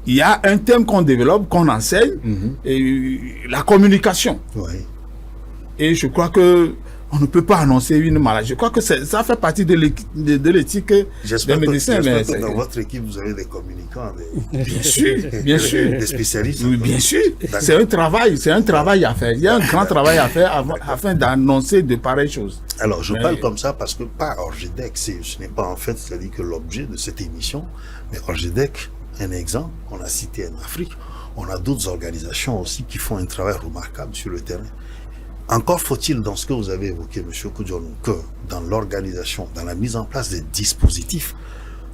y a un thème qu'on développe, qu'on enseigne, et la communication. Oui. Et je crois que on ne peut pas annoncer une maladie. Je crois que ça fait partie de l'éthique des médecins. J'espère que dans votre équipe, vous avez des communicants. Bien sûr, bien sûr. Des spécialistes. Oui, bien sûr. C'est un travail à faire. Il y a un grand travail à faire afin d'annoncer de pareilles choses. Alors, je parle comme ça parce que pas ORGEDEC, ce n'est pas en fait, c'est-à-dire que l'objet de cette émission, mais ORGEDEC, un exemple, on a cité en Afrique, on a d'autres organisations aussi qui font un travail remarquable sur le terrain. Encore faut-il, dans ce que vous avez évoqué, M. Koudjolo, que dans l'organisation, dans la mise en place des dispositifs,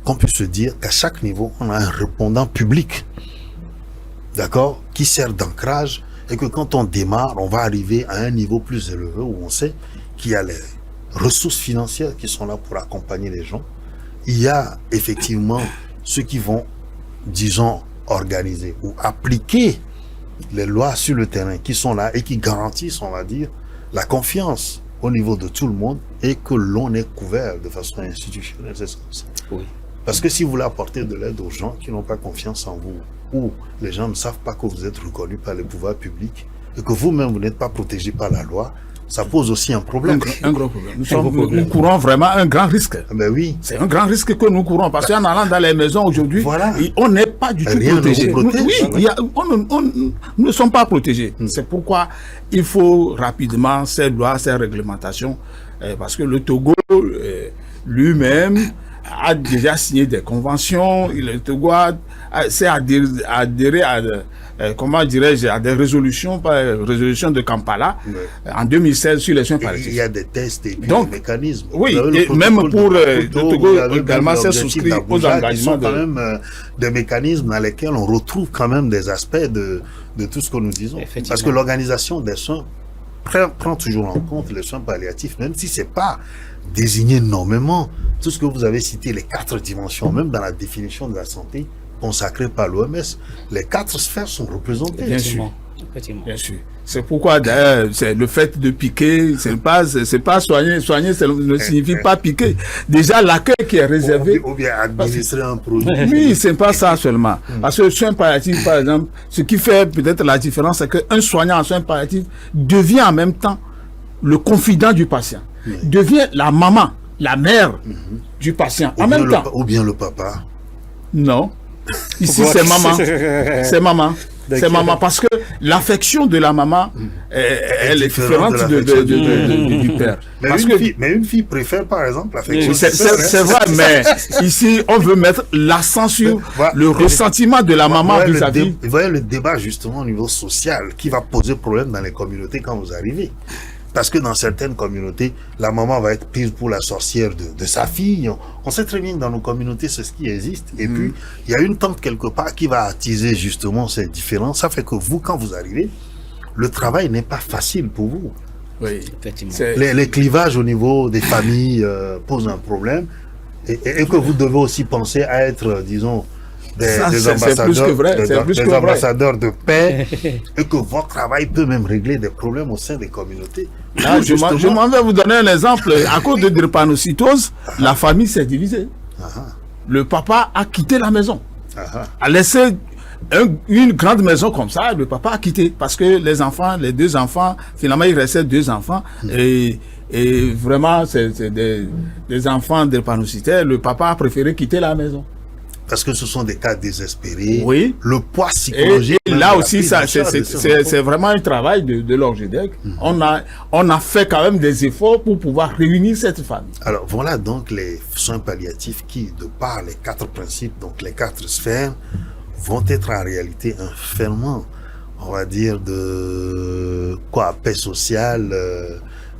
qu'on puisse se dire qu'à chaque niveau, on a un répondant public, d'accord, qui sert d'ancrage, et que quand on démarre, on va arriver à un niveau plus élevé où on sait qu'il y a ressources financières qui sont là pour accompagner les gens. Il y a effectivement ceux qui vont, disons, organiser ou appliquer les lois sur le terrain, qui sont là et qui garantissent, on va dire, la confiance au niveau de tout le monde et que l'on est couvert de façon institutionnelle. C'est ça. Oui. Parce que si vous voulez apporter de l'aide aux gens qui n'ont pas confiance en vous, ou les gens ne savent pas que vous êtes reconnu par les pouvoirs publics et que vous-même vous n'êtes pas protégé par la loi, ça pose aussi un problème. Un gros problème. Nous courons vraiment un grand risque. Ben oui. C'est un grand risque que nous courons parce qu'en allant dans les maisons aujourd'hui, Voilà. on n'est pas du tout Rien ne protégé. vous protège. Oui, nous ne sommes pas protégés. C'est pourquoi il faut rapidement ces lois, ces réglementations, parce que le Togo lui-même a déjà signé des conventions. Le Togo s'est adhéré à comment dirais-je, à des résolutions de Kampala en 2016 sur les soins palliatifs. Il y a des tests et puis donc, des mécanismes. Oui, et même pour le Togo également, c'est souscrit aux engagements. Quand même des mécanismes dans lesquels on retrouve quand même des aspects de tout ce que nous disons. Parce que l'organisation des soins prend toujours en compte les soins palliatifs, même si c'est pas désigné nommément. Tout ce que vous avez cité, les 4 dimensions, même dans la définition de la santé consacrée par l'OMS, les 4 sphères sont représentées. Bien sûr. Effectivement. Bien sûr. C'est pourquoi d'ailleurs, c'est le fait de piquer, c'est pas soigner, ça ne signifie pas piquer. Déjà l'accueil qui est réservé. Ou bien administrer un produit. Oui, c'est pas ça seulement. Parce que le soin palliatif, par exemple, ce qui fait peut-être la différence, c'est qu'un soignant en soins palliatifs devient en même temps le confident du patient, devient la maman, la mère du patient en même temps. Ou bien le papa. Non. Ici, c'est maman. C'est maman. C'est maman, parce que l'affection de la maman, elle est différente du père. Mais une fille préfère, par exemple, l'affection. C'est vrai, mais ici, on veut mettre l'accent sur le ressentiment de la maman vis-à-vis. Vous voyez le débat, justement, au niveau social, qui va poser problème dans les communautés quand vous arrivez. Parce que dans certaines communautés, la maman va être prise pour la sorcière de sa fille. On sait très bien que dans nos communautés, c'est ce qui existe. Et puis, il y a une tante quelque part qui va attiser justement ces différences. Ça fait que vous, quand vous arrivez, le travail n'est pas facile pour vous. Oui, effectivement. Les clivages au niveau des familles posent un problème. Et que vous devez aussi penser à être, disons, des ambassadeurs de paix et que votre travail peut même régler des problèmes au sein des communautés. Là, je m'en vais vous donner un exemple. À cause de drépanocytose, la famille s'est divisée. Le papa a quitté la maison, a laissé une grande maison comme ça. Le papa a quitté parce que les 2 enfants, finalement il restait 2 enfants et vraiment c'est des enfants drépanocytaires. Le papa a préféré quitter la maison. Parce que ce sont des cas désespérés. Oui. Le poids psychologique. Et là aussi, c'est vraiment un travail de l'ORGEDEC. On a fait quand même des efforts pour pouvoir réunir cette famille. Alors voilà donc les soins palliatifs qui, de par les 4 principes, donc les 4 sphères, vont être en réalité un ferment, on va dire, de paix sociale,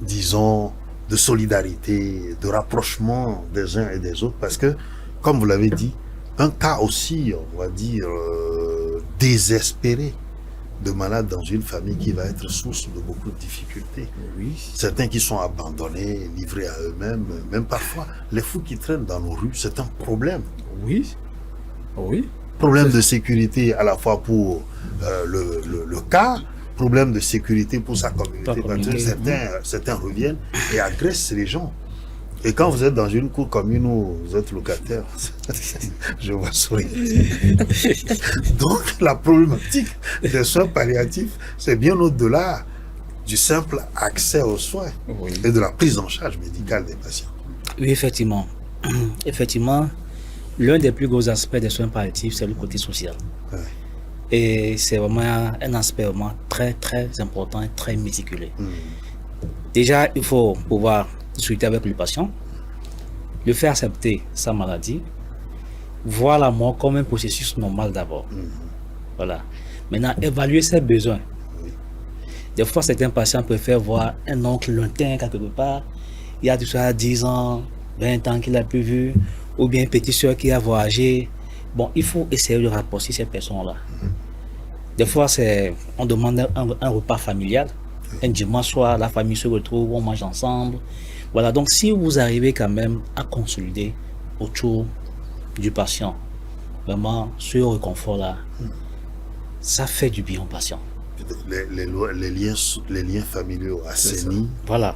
disons, de solidarité, de rapprochement des uns et des autres. Parce que, comme vous l'avez dit, un cas aussi, on va dire, désespéré de malades dans une famille qui va être source de beaucoup de difficultés. Oui. Certains qui sont abandonnés, livrés à eux-mêmes, même parfois les fous qui traînent dans nos rues, c'est un problème. Oui. Oui. Problème de sécurité à la fois pour le cas, problème de sécurité pour sa communauté. Parce que certains reviennent et agressent les gens. Et quand vous êtes dans une cour commune où vous êtes locataire, je vois sourire. Donc, la problématique des soins palliatifs, c'est bien au-delà du simple accès aux soins et de la prise en charge médicale des patients. Oui, effectivement. Effectivement, l'un des plus gros aspects des soins palliatifs, c'est le côté social. Ouais. Et c'est vraiment un aspect vraiment très, très important et très méticuleux. Déjà, il faut pouvoir discuter avec le patient, le faire accepter sa maladie, voir la mort comme un processus normal d'abord. Voilà. Maintenant, évaluer ses besoins. Des fois, certains patients préfèrent voir un oncle lointain quelque part. Il y a déjà 10 ans, 20 ans qu'il n'a plus vu, ou bien une petite soeur qui a voyagé. Bon, il faut essayer de rapprocher ces personnes-là. Des fois, on demande un repas familial. Un dimanche soir, la famille se retrouve, on mange ensemble. Voilà, donc si vous arrivez quand même à consolider autour du patient, vraiment ce réconfort-là, ça fait du bien au patient. Les liens familiaux assainis. Voilà.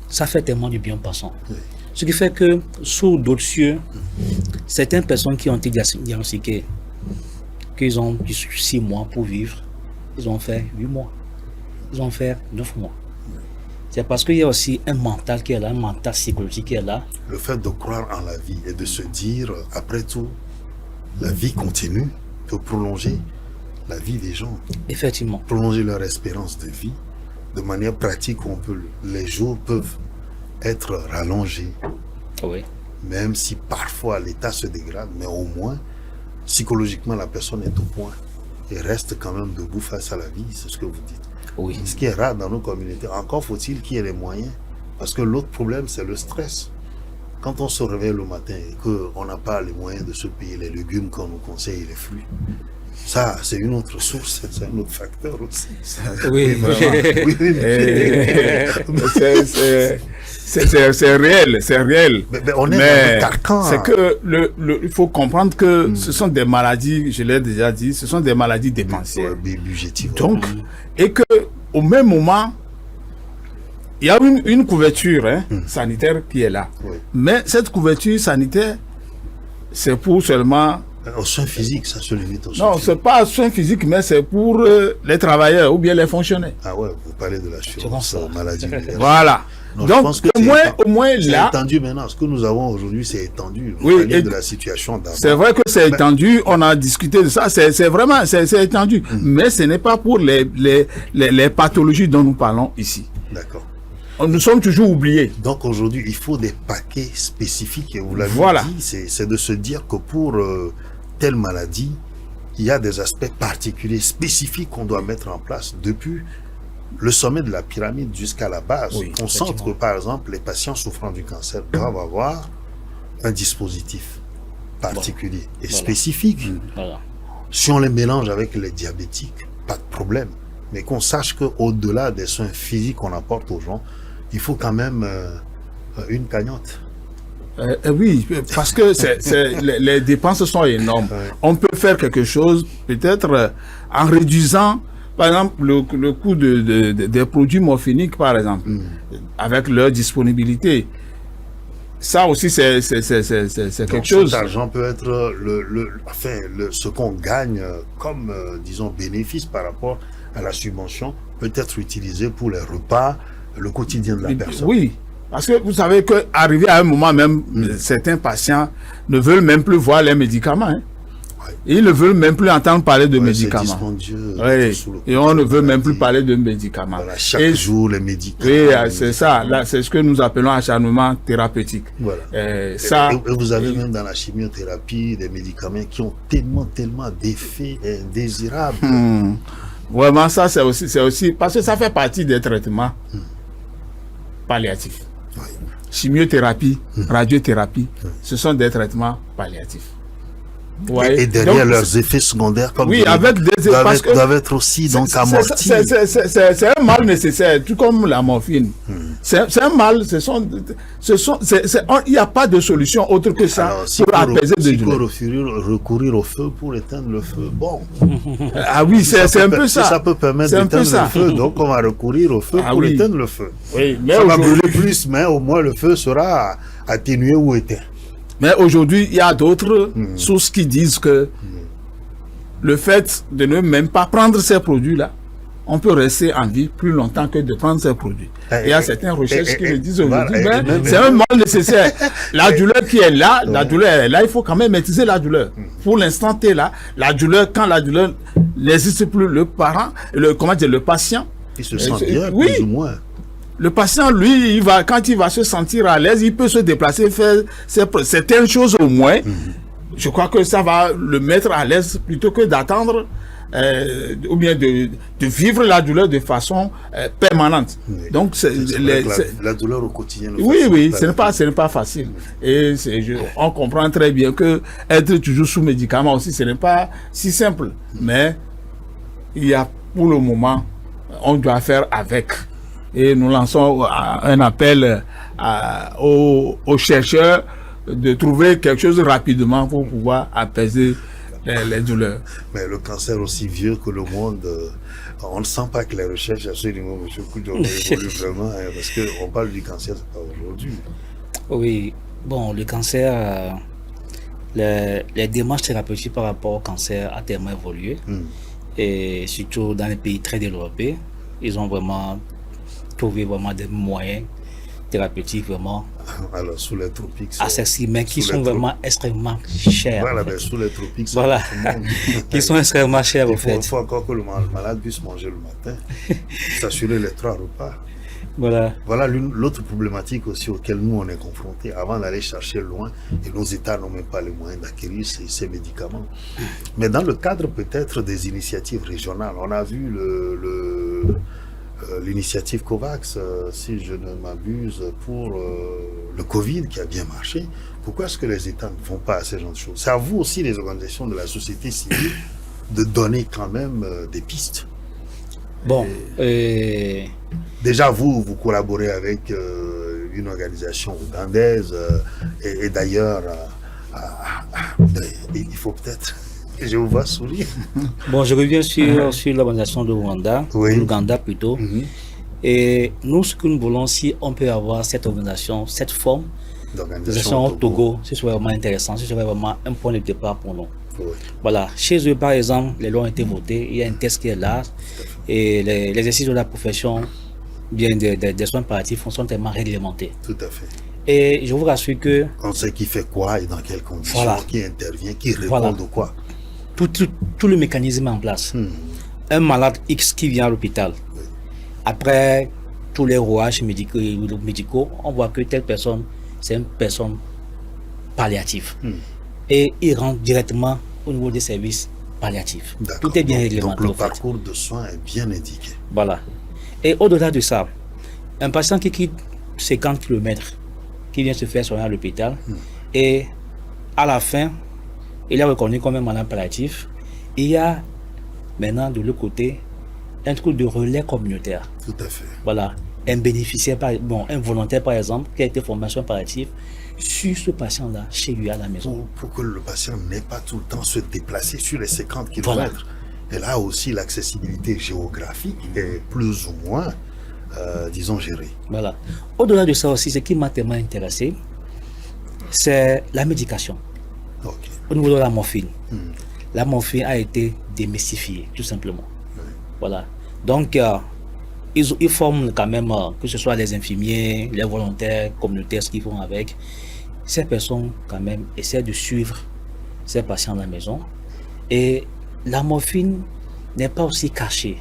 Ça fait tellement du bien au patient. Oui. Ce qui fait que sous d'autres cieux, certaines personnes qui ont été diagnostiquées, qu'ils ont 6 mois pour vivre, ils ont fait 8 mois. Ils ont fait 9 mois. C'est parce qu'il y a aussi un mental qui est là, un mental psychologique qui est là. Le fait de croire en la vie et de se dire, après tout, la vie continue, peut prolonger la vie des gens. Effectivement. Prolonger leur espérance de vie. De manière pratique, les jours peuvent être rallongés. Oui. Même si parfois l'état se dégrade, mais au moins, psychologiquement, la personne est au point et reste quand même debout face à la vie, c'est ce que vous dites. Oui. Ce qui est rare dans nos communautés. Encore faut-il qu'il y ait les moyens. Parce que l'autre problème, c'est le stress. Quand on se réveille le matin et qu'on n'a pas les moyens de se payer les légumes qu'on nous conseille et les fruits, ça, c'est une autre source, c'est un autre facteur aussi. Oui, vraiment. C'est réel, c'est réel. Mais on est dans le carcan. C'est que il faut comprendre que ce sont des maladies, je l'ai déjà dit, ce sont des maladies dépensières. Budgétives. Donc, et que au même moment, il y a une couverture sanitaire qui est là. Oui. Mais cette couverture sanitaire, c'est pour seulement... Aux soins physiques, ça se limite aux soins physiques. Non, c'est pas aux soins physiques, mais c'est pour les travailleurs ou bien les fonctionnaires. Ah ouais, vous parlez de l'assurance maladie. Voilà. Non, donc, je pense que au moins là... C'est étendu maintenant. Ce que nous avons aujourd'hui, c'est étendu. Vous parlez de la situation d'avant. C'est vrai que c'est étendu. On a discuté de ça. C'est vraiment c'est étendu. Mais ce n'est pas pour les pathologies dont nous parlons ici. D'accord. Nous sommes toujours oubliés. Donc aujourd'hui, il faut des paquets spécifiques. Et vous l'avez dit, c'est de se dire que pour telle maladie, il y a des aspects particuliers, spécifiques qu'on doit mettre en place depuis le sommet de la pyramide jusqu'à la base. Oui, on sent que, par exemple, les patients souffrant du cancer doivent avoir un dispositif particulier et spécifique. Voilà. Si on les mélange avec les diabétiques, pas de problème. Mais qu'on sache qu'au-delà des soins physiques qu'on apporte aux gens, il faut quand même une cagnotte. Oui, parce que les dépenses sont énormes. Ouais. On peut faire quelque chose, peut-être en réduisant, par exemple, le coût des produits morphiniques, par exemple, avec leur disponibilité. Ça aussi, c'est quelque chose. Cet argent peut être ce qu'on gagne comme, disons, bénéfice par rapport à la subvention, peut être utilisé pour les repas, le quotidien de la personne. Oui. Parce que vous savez qu'arrivé à un moment même, certains patients ne veulent même plus voir les médicaments. Hein. Ouais. Ils ne veulent même plus entendre parler de médicaments. Oui. Et on ne veut même plus parler de médicaments. Voilà, chaque jour, les médicaments. Oui, c'est ça. Là, c'est ce que nous appelons acharnement thérapeutique. Voilà. Et vous avez même dans la chimiothérapie des médicaments qui ont tellement d'effets indésirables. Vraiment, ça, c'est aussi... Parce que ça fait partie des traitements palliatifs. Oui. Chimiothérapie, radiothérapie, ce sont des traitements palliatifs. Et derrière leurs effets secondaires, comme avec des effets doivent être aussi donc amortis. C'est un mal nécessaire, tout comme la morphine. C'est un mal. Il n'y a pas de solution autre que ça. Alors, pour apaiser des douleurs. Recourir au feu pour éteindre le feu. Bon. Ah oui, c'est un peu ça. Ça peut permettre d'éteindre le feu, donc on va recourir au feu pour éteindre le feu. Oui, mais ça va brûler plus, mais au moins le feu sera atténué ou éteint. Mais aujourd'hui, il y a d'autres sources qui disent que le fait de ne même pas prendre ces produits-là, on peut rester en vie plus longtemps que de prendre ces produits. Il y a certaines recherches qui le disent aujourd'hui, mais c'est un mal nécessaire. La douleur qui est là, il faut quand même maîtriser la douleur. Pour l'instant, tu es là. La douleur, quand la douleur n'existe plus, le patient... Il se sent bien, plus ou moins. Le patient, lui, quand il va se sentir à l'aise, il peut se déplacer, faire certaines choses au moins. Je crois que ça va le mettre à l'aise plutôt que d'attendre ou bien de vivre la douleur de façon permanente. Oui. Donc, la douleur au quotidien. Oui, ce n'est pas facile. Et on comprend très bien que être toujours sous médicaments aussi, ce n'est pas si simple. Mais il y a pour le moment on doit faire avec. Et nous lançons un appel aux chercheurs de trouver quelque chose rapidement pour pouvoir apaiser les douleurs. Mais le cancer aussi vieux que le monde, on ne sent pas que les recherches à ce niveau, M. Koudjo, évoluent vraiment, hein, parce qu'on parle du cancer, c'est pas aujourd'hui. Oui, bon, le cancer, les démarches thérapeutiques par rapport au cancer a tellement évolué, et surtout dans les pays très développés, ils ont vraiment trouvé vraiment des moyens thérapeutiques vraiment alors sous les tropiques accessibles, mais qui sont vraiment extrêmement chers. Voilà, ben, sous les tropiques, voilà, qui sont extrêmement chers au fait. Il faut encore que le malade puisse manger le matin, s'assurer les 3 repas. Voilà l'autre problématique aussi auquel nous on est confrontés avant d'aller chercher loin, et nos États n'ont même pas les moyens d'acquérir ces médicaments. Mais dans le cadre peut-être des initiatives régionales, on a vu l'initiative COVAX, si je ne m'abuse, pour le Covid qui a bien marché. Pourquoi est-ce que les États ne font pas à ce genre de choses? C'est à vous aussi, les organisations de la société civile, de donner quand même des pistes. Bon, déjà vous collaborez avec une organisation ougandaise, et d'ailleurs, il faut peut-être... Je vous vois sourire. Bon, je reviens sur l'organisation de Rwanda, l'Ouganda plutôt. Et nous, ce que nous voulons, si on peut avoir cette organisation, cette forme d'organisation au Togo, ce serait vraiment intéressant, ce serait vraiment un point de départ pour nous. Voilà, chez eux par exemple, les lois ont été votées, il y a un test qui est là, et les exercices de la profession, bien des soins palliatifs sont tellement réglementés. Tout à fait. Et je vous rassure que... On sait qui fait quoi et dans quelles conditions, qui intervient, qui répond de quoi. Tout le mécanisme est en place. Un malade X qui vient à l'hôpital, après tous les rouages médicaux, on voit que telle personne, c'est une personne palliative. Et il rentre directement au niveau des services palliatifs. Tout est bien réglementé. Donc le parcours de soins est bien indiqué. Voilà. Et au-delà de ça, un patient qui quitte 50 km, qui vient se faire soigner à l'hôpital, et à la fin, il est reconnu comme un malade palliatif. Il y a maintenant de l'autre côté un truc de relais communautaire. Tout à fait. Voilà. Un bénéficiaire, un volontaire par exemple, qui a été formé en soins palliatifs, sur ce patient-là, chez lui à la maison. Pour que le patient n'ait pas tout le temps à se déplacer sur les 50 km. Et là aussi, l'accessibilité géographique est plus ou moins, disons, gérée. Voilà. Au-delà de ça aussi, ce qui m'a tellement intéressé, c'est la médication. Au niveau de la morphine. La morphine a été démystifiée, tout simplement. Voilà. Donc, ils forment quand même, que ce soit les infirmiers, les volontaires, communautaires, ce qu'ils font avec. Ces personnes, quand même, essaient de suivre ces patients à la maison. Et la morphine n'est pas aussi cachée.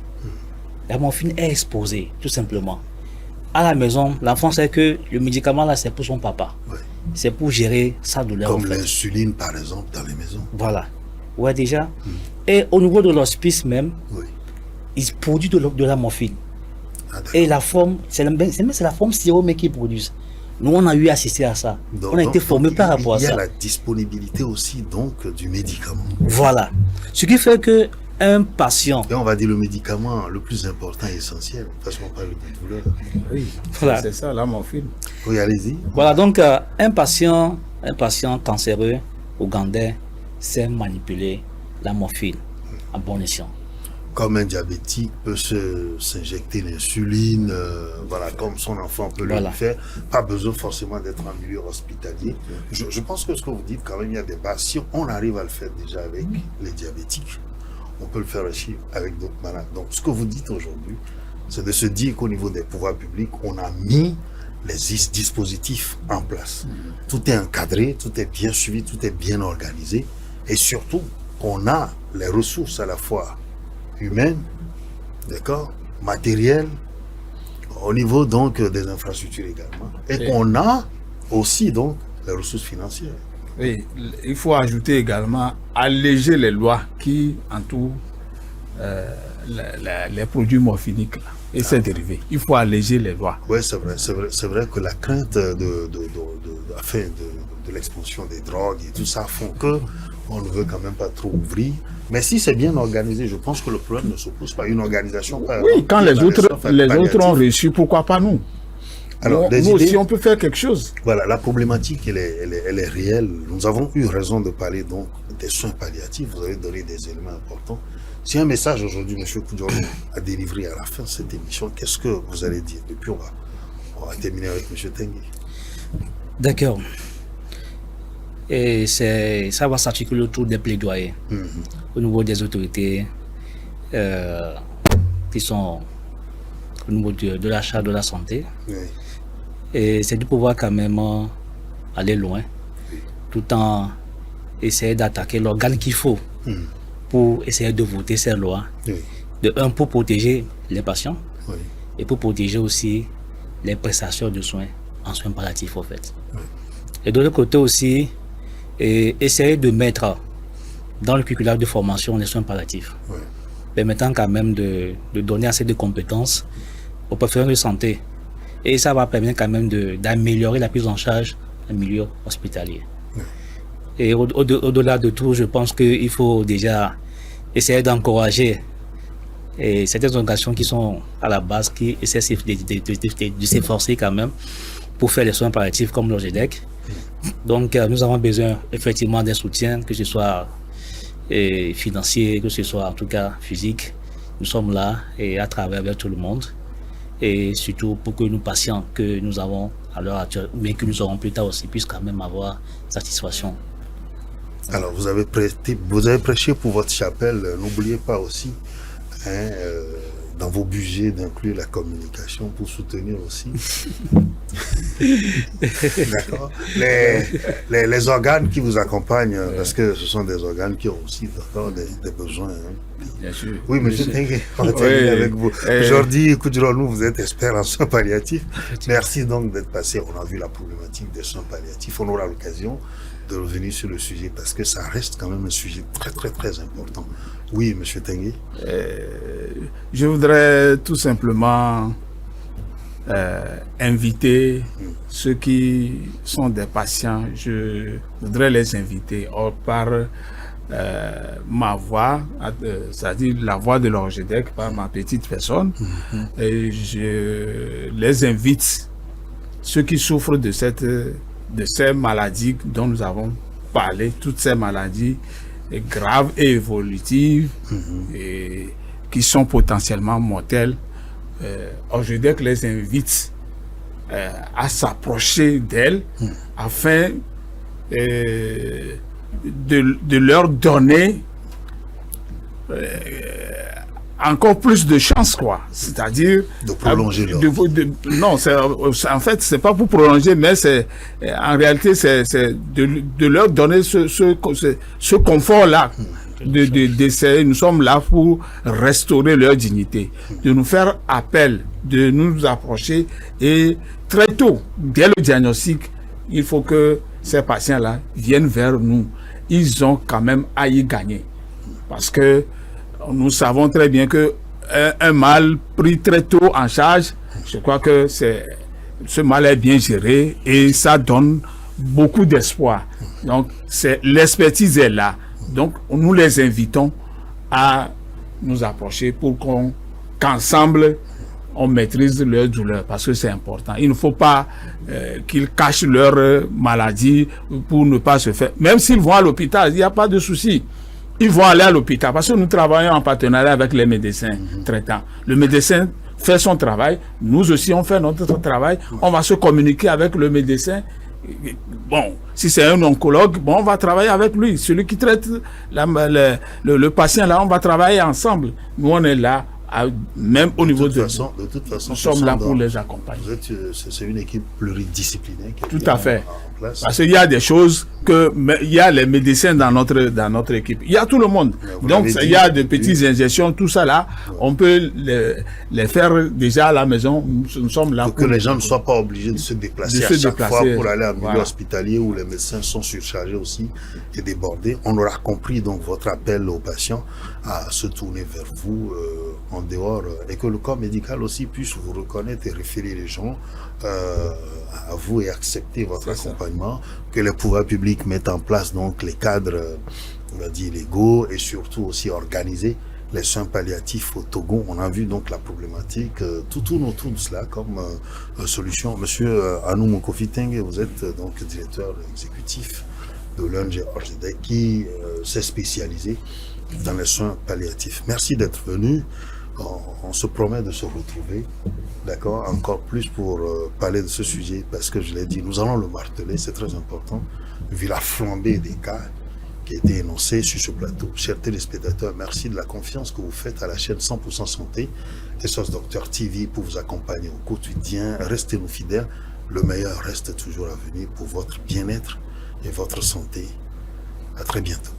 La morphine est exposée, tout simplement. À la maison, l'enfant sait que le médicament, là, c'est pour son papa. C'est pour gérer sa douleur. Comme l'insuline, par exemple, dans les maisons. Voilà. Ouais, déjà. Et au niveau de l'hospice même, ils produisent de la morphine. Et la forme, c'est la forme sirop qu'ils produisent. Nous, on a eu assisté à ça. On a été formés par rapport à ça. Il y a la disponibilité aussi, donc, du médicament. Voilà. Ce qui fait que un patient... Et on va dire le médicament le plus important et essentiel, parce qu'on parle de douleur. Oui, voilà. C'est ça, la morphine. Oui, allez-y. Voilà, donc, un patient cancéreux ougandais sait manipuler la morphine à bon escient. Comme un diabétique peut s'injecter l'insuline, voilà, comme son enfant peut le faire, pas besoin forcément d'être en milieu hospitalier. Je pense que ce que vous dites, quand même, il y a des bases. Si on arrive à le faire déjà avec les diabétiques, on peut le faire aussi avec d'autres malades. Donc, ce que vous dites aujourd'hui, c'est de se dire qu'au niveau des pouvoirs publics, on a mis les dispositifs en place. Tout est encadré, tout est bien suivi, tout est bien organisé. Et surtout, on a les ressources à la fois humaines, d'accord, matérielles, au niveau donc des infrastructures également. Et qu'on a aussi donc les ressources financières. Oui, il faut ajouter également alléger les lois qui entourent les produits morphiniques et ses dérivés. Il faut alléger les lois. Oui, c'est vrai que la crainte de l'expansion des drogues et tout ça font que on ne veut quand même pas trop ouvrir Mais si c'est bien organisé, je pense que le problème ne se pose pas. Une organisation, par Oui, exemple, quand qui est les dans autres soins ont palliatifs. réussi, pourquoi pas nous? Alors, des nous idées- aussi, on peut faire quelque chose. Voilà, la problématique, elle est réelle. Nous avons eu raison de parler donc des soins palliatifs. Vous avez donné des éléments importants. Si un message aujourd'hui, M. Koudjolo, a délivré à la fin de cette émission, qu'est-ce que vous allez dire? Et puis on va terminer avec M. Tengue. D'accord. Et ça va s'articuler autour des plaidoyers au niveau des autorités qui sont au niveau de l'achat de la santé. Oui. Et c'est de pouvoir quand même aller loin, tout en essayant d'attaquer l'organe qu'il faut pour essayer de voter ces lois. Oui. De un, pour protéger les patients Oui. et pour protéger aussi les prestataires de soins en soins palliatifs, en fait. Et de l'autre côté aussi, essayer de mettre dans le curriculum de formation les soins palliatifs, Oui. permettant quand même de donner assez de compétences aux professionnels de santé. Et ça va permettre quand même d'améliorer la prise en charge en milieu hospitalier. Et au-delà de tout, je pense qu'il faut déjà essayer d'encourager certaines organisations qui sont à la base, qui essaient de s'efforcer quand même pour faire les soins palliatifs comme l'OGEDEC. Donc nous avons besoin effectivement d'un soutien, que ce soit financier, que ce soit en tout cas physique. Nous sommes là et à travers avec tout le monde. Et surtout pour que nos patients que nous avons à l'heure actuelle, mais que nous aurons plus tard aussi, puissent quand même avoir satisfaction. Alors, vous avez prêché pour votre chapelle. N'oubliez pas aussi, dans vos budgets, d'inclure la communication pour soutenir aussi. D'accord. Les organes qui vous accompagnent, parce que ce sont des organes qui ont aussi des besoins. Bien sûr. Oui, monsieur Tengue, on va terminer avec vous. Aujourd'hui, Koudjolo, vous êtes expert en soins palliatifs. Merci donc d'être passé. On a vu la problématique des soins palliatifs. On aura l'occasion de revenir sur le sujet parce que ça reste quand même un sujet très, très, très important. Oui, monsieur Tengue. Je voudrais tout simplement inviter ceux qui sont des patients. Je voudrais les inviter par ma voix, c'est-à-dire la voix de l'OGEDEC, par ma petite personne. Et je les invite, ceux qui souffrent de ces maladies dont nous avons parlé, toutes ces maladies graves et évolutives et qui sont potentiellement mortelles. OGEDEC les invite à s'approcher d'elles afin de leur donner encore plus de chance, quoi. C'est-à-dire de prolonger leur non, en fait, c'est pas pour prolonger, mais c'est en réalité c'est de leur donner ce confort-là. D'essayer, nous sommes là pour restaurer leur dignité, de nous faire appel, de nous approcher et très tôt, dès le diagnostic, il faut que ces patients-là viennent vers nous. Ils ont quand même à y gagner parce que nous savons très bien que un mal pris très tôt en charge, je crois que ce mal est bien géré et ça donne beaucoup d'espoir. Donc l'expertise est là. Donc, nous les invitons à nous approcher pour qu'ensemble, on maîtrise leur douleur, parce que c'est important. Il ne faut pas qu'ils cachent leur maladie pour ne pas se faire. Même s'ils vont à l'hôpital, il n'y a pas de souci. Ils vont aller à l'hôpital, parce que nous travaillons en partenariat avec les médecins traitants. Le médecin fait son travail, nous aussi on fait notre travail, on va se communiquer avec le médecin. Bon, si c'est un oncologue, bon, on va travailler avec lui. Celui qui traite le patient, là, on va travailler ensemble. Nous, on est là, même au niveau de... De toute façon, nous sommes là pour les accompagner. C'est une équipe pluridisciplinaire. Tout à fait. En place. Parce qu'il y a des choses il y a les médecins dans notre équipe. Il y a tout le monde. Donc, il y a des petites injections, tout ça là. On peut les faire déjà à la maison. Nous sommes là pour que les gens ne soient pas obligés de se déplacer à chaque fois pour aller en milieu hospitalier où les médecins sont surchargés aussi et débordés. On aura compris donc votre appel aux patients à se tourner vers vous en dehors et que le corps médical aussi puisse vous reconnaître et référer les gens à vous et accepter votre accompagnement, que les pouvoirs publics mettent en place donc les cadres on va dire, légaux et surtout aussi organiser les soins palliatifs au Togo. On a vu donc la problématique, tout tourne autour de cela comme solution. Monsieur Anou Mokofi Tengue, vous êtes donc directeur exécutif de l'ONG Orgedec qui s'est spécialisé dans les soins palliatifs. Merci d'être venu. On se promet de se retrouver, d'accord, encore plus pour parler de ce sujet, parce que je l'ai dit, nous allons le marteler, c'est très important, vu la flambée des cas qui a été énoncée sur ce plateau. Chers téléspectateurs, merci de la confiance que vous faites à la chaîne 100% Santé, SOS Docteur TV, pour vous accompagner au quotidien. Restez-nous fidèles, le meilleur reste toujours à venir pour votre bien-être et votre santé. À très bientôt.